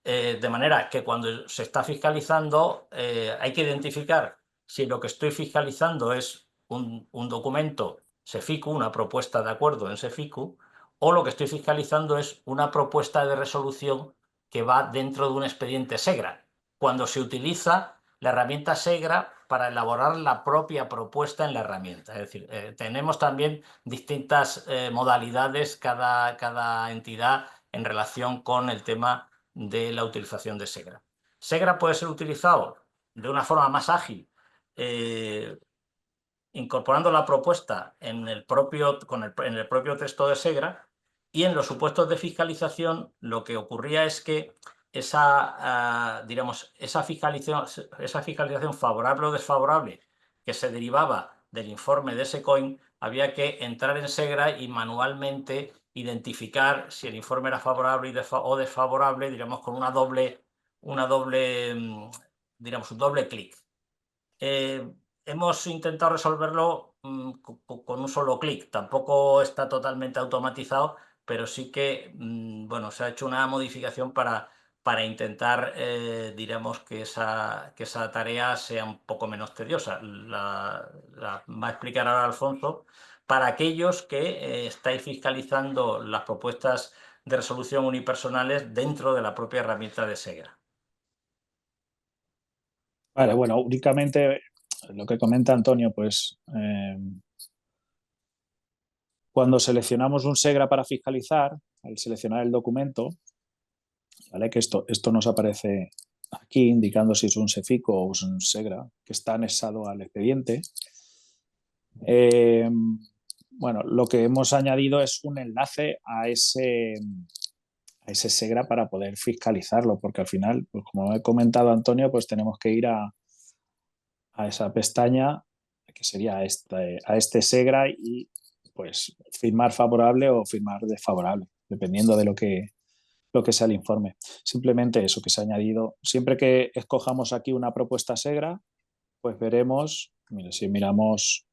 De manera que cuando se está fiscalizando hay que identificar si lo que estoy fiscalizando es un documento SEFICU, una propuesta de acuerdo en SEFICU, o lo que estoy fiscalizando es una propuesta de resolución que va dentro de un expediente SEGRA, cuando se utiliza la herramienta SEGRA para elaborar la propia propuesta en la herramienta. Es decir, tenemos también distintas modalidades cada entidad en relación con el tema de la utilización de SEGRA. SEGRA puede ser utilizado de una forma más ágil, incorporando la propuesta en el propio texto de SEGRA, y en los supuestos de fiscalización lo que ocurría es que digamos, esa fiscalización favorable o desfavorable que se derivaba del informe de ese COIN, había que entrar en SEGRA y manualmente identificar si el informe era favorable o desfavorable, digamos, con digamos, un doble clic. Hemos intentado resolverlo con un solo clic. Tampoco está totalmente automatizado, pero sí que bueno, se ha hecho una modificación para intentar, diremos, que esa tarea sea un poco menos tediosa. La va a explicar ahora Alfonso. Para aquellos que estáis fiscalizando las propuestas de resolución unipersonales dentro de la propia herramienta de SEGRA. Vale, bueno, únicamente lo que comenta Antonio, pues cuando seleccionamos un SEGRA para fiscalizar, al seleccionar el documento, ¿vale? Que esto nos aparece aquí indicando si es un SEFICO o es un SEGRA, que está anexado al expediente. Bueno, lo que hemos añadido es un enlace a ese SEGRA para poder fiscalizarlo, porque al final, pues como he comentado Antonio, pues tenemos que ir a esa pestaña que sería a este SEGRA y pues firmar favorable o firmar desfavorable, dependiendo de lo que sea el informe. Simplemente eso que se ha añadido. Siempre que escojamos aquí una propuesta SEGRA, pues veremos, mira, si miramos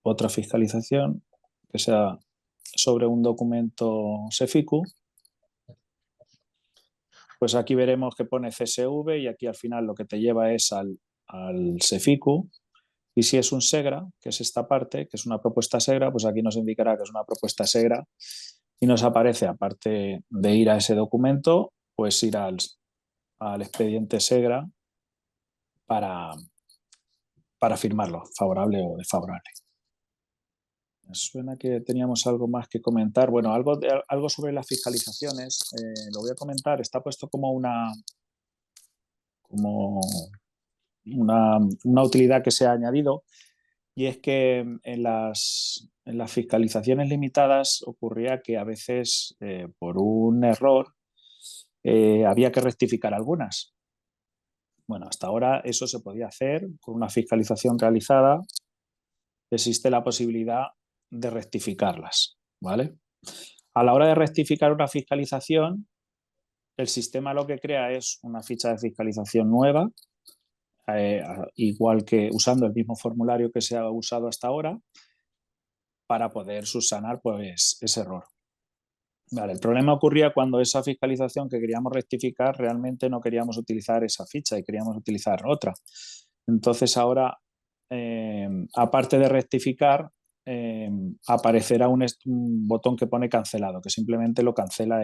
otra fiscalización que sea sobre un documento SEFICU, pues aquí veremos que pone CSV y aquí al final lo que te lleva es al SEFICU. Y si es un SEGRA, que es esta parte, que es una propuesta SEGRA, pues aquí nos indicará que es una propuesta SEGRA y nos aparece, aparte de ir a ese documento, pues ir al expediente SEGRA para firmarlo, favorable o desfavorable. Me suena que teníamos algo más que comentar. Bueno, algo sobre las fiscalizaciones, lo voy a comentar. Está puesto como como una utilidad que se ha añadido, y es que en las fiscalizaciones limitadas ocurría que a veces por un error había que rectificar algunas. Bueno, hasta ahora eso se podía hacer con una fiscalización realizada. Existe la posibilidad de rectificarlas, ¿vale? A la hora de rectificar una fiscalización, el sistema lo que crea es una ficha de fiscalización nueva, igual que usando el mismo formulario que se ha usado hasta ahora, para poder subsanar pues, ese error. Vale, el problema ocurría cuando esa fiscalización que queríamos rectificar realmente no queríamos utilizar esa ficha y queríamos utilizar otra. Entonces ahora, aparte de rectificar, aparecerá un botón que pone cancelado, que simplemente lo cancela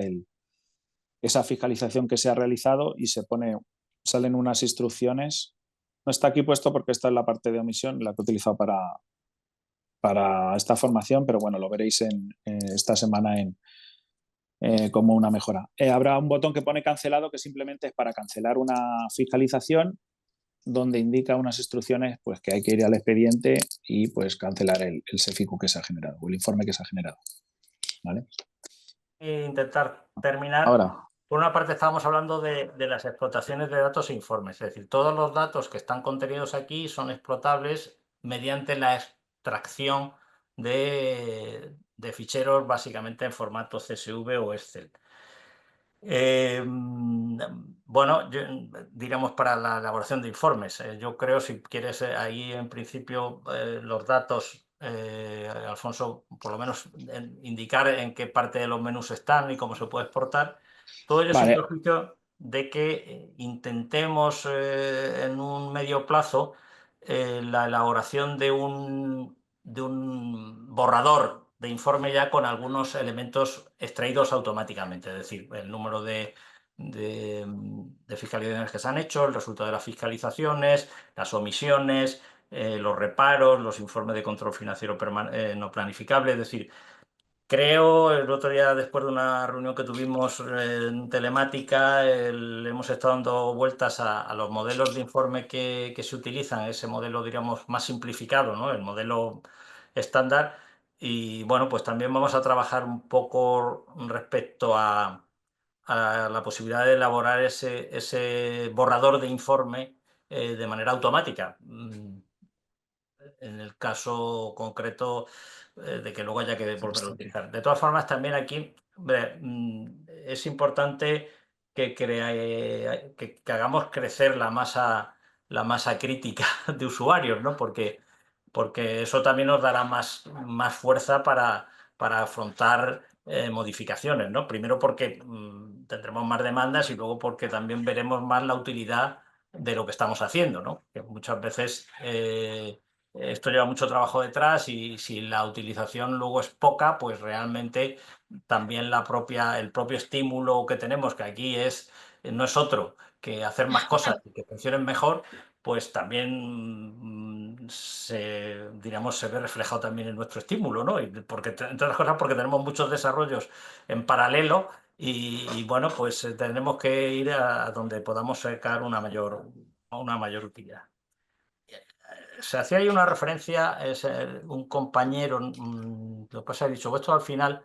esa fiscalización que se ha realizado y salen unas instrucciones. No está aquí puesto porque esta es la parte de omisión, la que he utilizado para esta formación, pero bueno, lo veréis esta semana como una mejora. Habrá un botón que pone cancelado que simplemente es para cancelar una fiscalización donde indica unas instrucciones pues, que hay que ir al expediente y pues cancelar el SEFICU que se ha generado o el informe que se ha generado. ¿Vale? Intentar terminar. Ahora, Por una parte estábamos hablando de las explotaciones de datos e informes, es decir, todos los datos que están contenidos aquí son explotables mediante la extracción de ficheros básicamente en formato CSV o Excel. Bueno, diríamos para la elaboración de informes. Yo creo, si quieres, ahí en principio los datos, Alfonso, por lo menos indicar en qué parte de los menús están y cómo se puede exportar. Todo ello sin vale, perjuicio de que intentemos en un medio plazo la elaboración de un borrador de informe ya con algunos elementos extraídos automáticamente, es decir, el número de fiscalizaciones que se han hecho, el resultado de las fiscalizaciones, las omisiones, los reparos, los informes de control financiero no planificable, es decir, creo, el otro día, después de una reunión que tuvimos en telemática, hemos estado dando vueltas a los modelos de informe que se utilizan, ese modelo, diríamos, más simplificado, ¿no? El modelo estándar. Y bueno, pues también vamos a trabajar un poco respecto a la posibilidad de elaborar ese borrador de informe de manera automática. En el caso concreto de que luego haya que volver a utilizar. De todas formas, también aquí hombre, es importante que hagamos crecer la masa crítica de usuarios, ¿no? Porque eso también nos dará más fuerza para afrontar modificaciones, ¿no? Primero porque tendremos más demandas y luego porque también veremos más la utilidad de lo que estamos haciendo, ¿no? Que muchas veces esto lleva mucho trabajo detrás y si la utilización luego es poca, pues realmente también el propio estímulo que tenemos, que aquí es no es otro que hacer más cosas y que funcionen mejor, pues también diríamos, se ve reflejado también en nuestro estímulo, ¿no? Porque, entre otras cosas, porque tenemos muchos desarrollos en paralelo y bueno, pues tenemos que ir a donde podamos sacar una mayor utilidad. Se hacía ahí una referencia, un compañero, lo que pasa, he dicho, esto al final,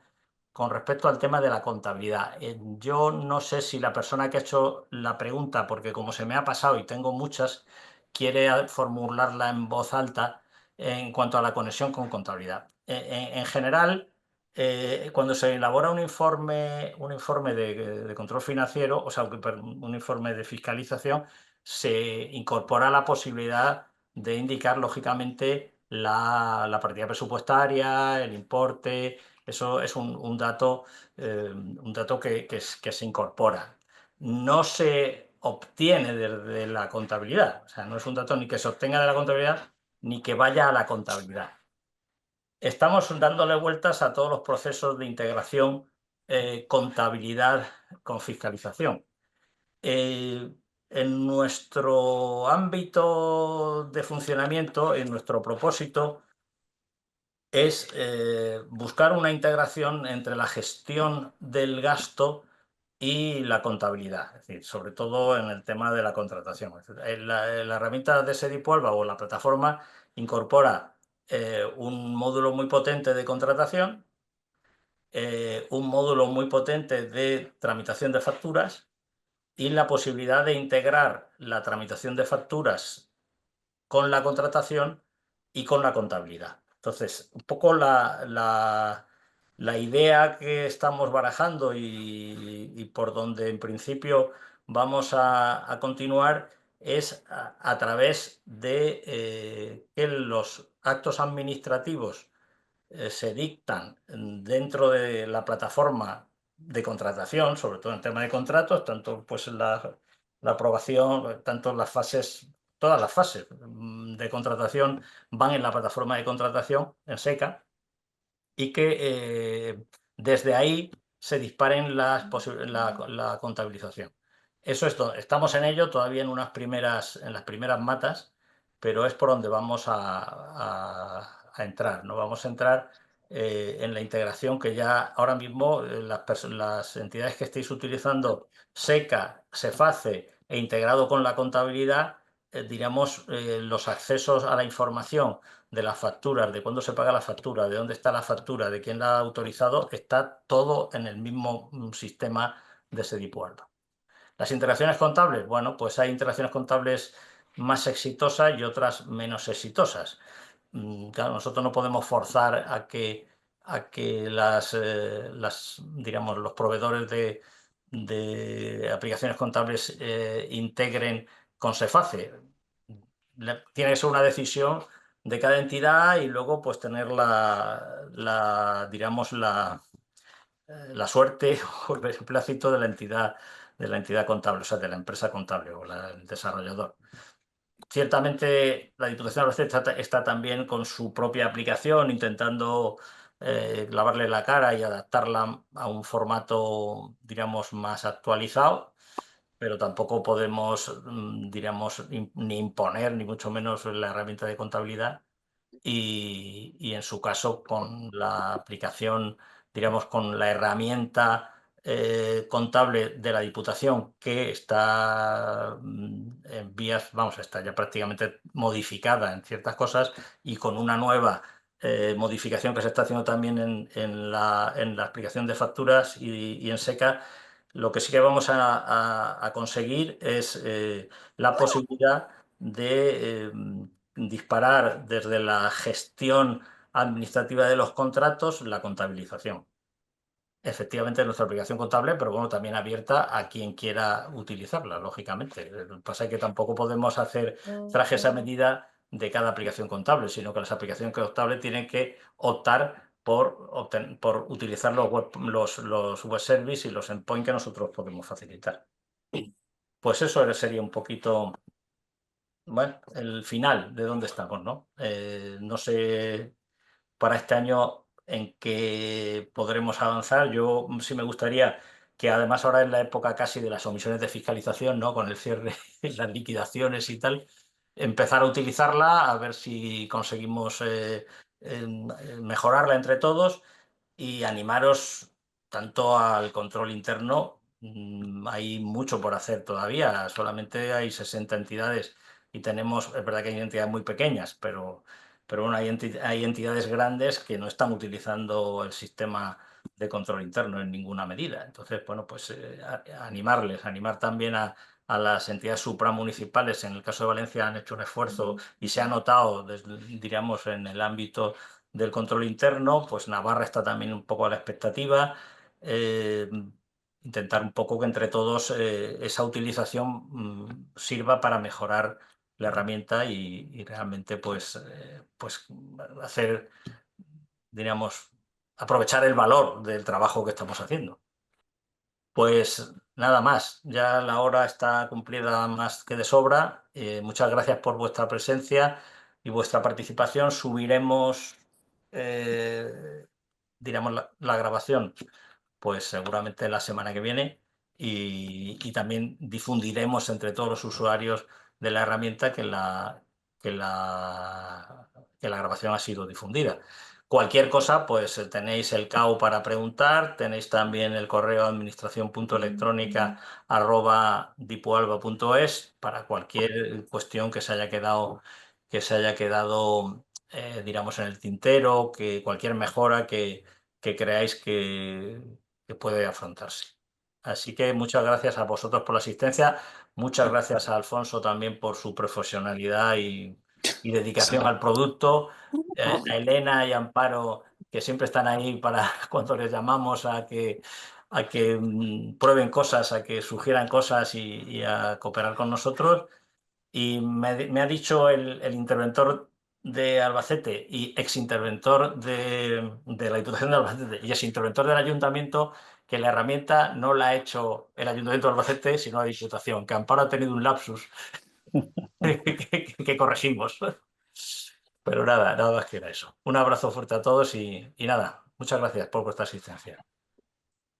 con respecto al tema de la contabilidad. Yo no sé si la persona que ha hecho la pregunta, porque como se me ha pasado y tengo muchas, quiere formularla en voz alta en cuanto a la conexión con contabilidad. En general, cuando se elabora un informe de control financiero, o sea, un informe de fiscalización, se incorpora la posibilidad de indicar, lógicamente, la partida presupuestaria, el importe. Eso es un dato que se incorpora. No se obtiene desde la contabilidad, o sea, no es un dato ni que se obtenga de la contabilidad ni que vaya a la contabilidad. Estamos dándole vueltas a todos los procesos de integración contabilidad con fiscalización. En nuestro ámbito de funcionamiento, en nuestro propósito, es buscar una integración entre la gestión del gasto y la contabilidad, es decir, sobre todo en el tema de la contratación. La herramienta de Sedipualva o la plataforma incorpora un módulo muy potente de contratación, un módulo muy potente de tramitación de facturas y la posibilidad de integrar la tramitación de facturas con la contratación y con la contabilidad. Entonces, un poco la idea que estamos barajando y por donde en principio vamos a continuar es a través de que los actos administrativos se dictan dentro de la plataforma de contratación, sobre todo en tema de contratos, tanto pues la aprobación, tanto las fases, todas las fases de contratación van en la plataforma de contratación, en SECA, y que desde ahí se disparen la contabilización. Eso es todo. Estamos en ello todavía en las primeras matas, pero es por donde vamos a entrar. ¿No? Vamos a entrar en la integración que ya ahora mismo las entidades que estéis utilizando SECA, SEFACE e integrado con la contabilidad, diríamos, los accesos a la información de las facturas, de cuándo se paga la factura, de dónde está la factura, de quién la ha autorizado, está todo en el mismo sistema de Sedipualva. Las integraciones contables, bueno, pues hay integraciones contables más exitosas y otras menos exitosas. Claro, nosotros no podemos forzar a que digamos, los proveedores de aplicaciones contables integren con SEFACE. Tiene que ser una decisión de cada entidad y luego pues tener digamos, la suerte o el beneplácito de la entidad contable, o sea, de la empresa contable o el desarrollador. Ciertamente la Diputación de Albacete está también con su propia aplicación intentando lavarle la cara y adaptarla a un formato, digamos, más actualizado, pero tampoco podemos, diríamos, ni imponer, ni mucho menos la herramienta de contabilidad. Y en su caso, con la aplicación, diríamos, con la herramienta contable de la Diputación, que está en vías, vamos, está ya prácticamente modificada en ciertas cosas, y con una nueva modificación que se está haciendo también en la aplicación de facturas y en SECA. Lo que sí que vamos a conseguir es la posibilidad de disparar desde la gestión administrativa de los contratos la contabilización. Efectivamente, nuestra aplicación contable, pero bueno, también abierta a quien quiera utilizarla, lógicamente. Lo que pasa es que tampoco podemos hacer trajes a medida de cada aplicación contable, sino que las aplicaciones contables tienen que optar por utilizar los web services y los endpoints que nosotros podemos facilitar. Pues eso sería un poquito, bueno, el final de dónde estamos, ¿no? No sé para este año en qué podremos avanzar. Yo sí me gustaría que además ahora es la época casi de las omisiones de fiscalización, ¿no? Con el cierre, las liquidaciones y tal, empezar a utilizarla, a ver si conseguimos mejorarla entre todos y animaros tanto al control interno. Hay mucho por hacer todavía, solamente hay 60 entidades y tenemos, es verdad que hay entidades muy pequeñas, pero bueno, hay entidades grandes que no están utilizando el sistema de control interno en ninguna medida. Entonces, bueno, pues animar también a las entidades supramunicipales. En el caso de Valencia han hecho un esfuerzo y se ha notado, diríamos, en el ámbito del control interno. Pues Navarra está también un poco a la expectativa. Intentar un poco que entre todos esa utilización sirva para mejorar la herramienta y realmente pues hacer, diríamos, aprovechar el valor del trabajo que estamos haciendo. Pues nada más, ya la hora está cumplida más que de sobra. Muchas gracias por vuestra presencia y vuestra participación. Subiremos, diríamos, la grabación, pues seguramente la semana que viene y también difundiremos entre todos los usuarios de la herramienta que la grabación ha sido difundida. Cualquier cosa, pues tenéis el CAU para preguntar, tenéis también el correo administración.electrónica@dipualba.es para cualquier cuestión que se haya quedado digamos, en el tintero, que cualquier mejora que creáis que puede afrontarse. Así que muchas gracias a vosotros por la asistencia, muchas gracias a Alfonso también por su profesionalidad y dedicación al producto, a Elena y Amparo, que siempre están ahí para cuando les llamamos a que prueben cosas, a que sugieran cosas y a cooperar con nosotros. Y me ha dicho el interventor de Albacete y exinterventor de la Diputación de Albacete y exinterventor del Ayuntamiento que la herramienta no la ha hecho el Ayuntamiento de Albacete, sino la Diputación, que Amparo ha tenido un lapsus que corregimos. Pero nada más que era eso. Un abrazo fuerte a todos y nada, muchas gracias por vuestra asistencia.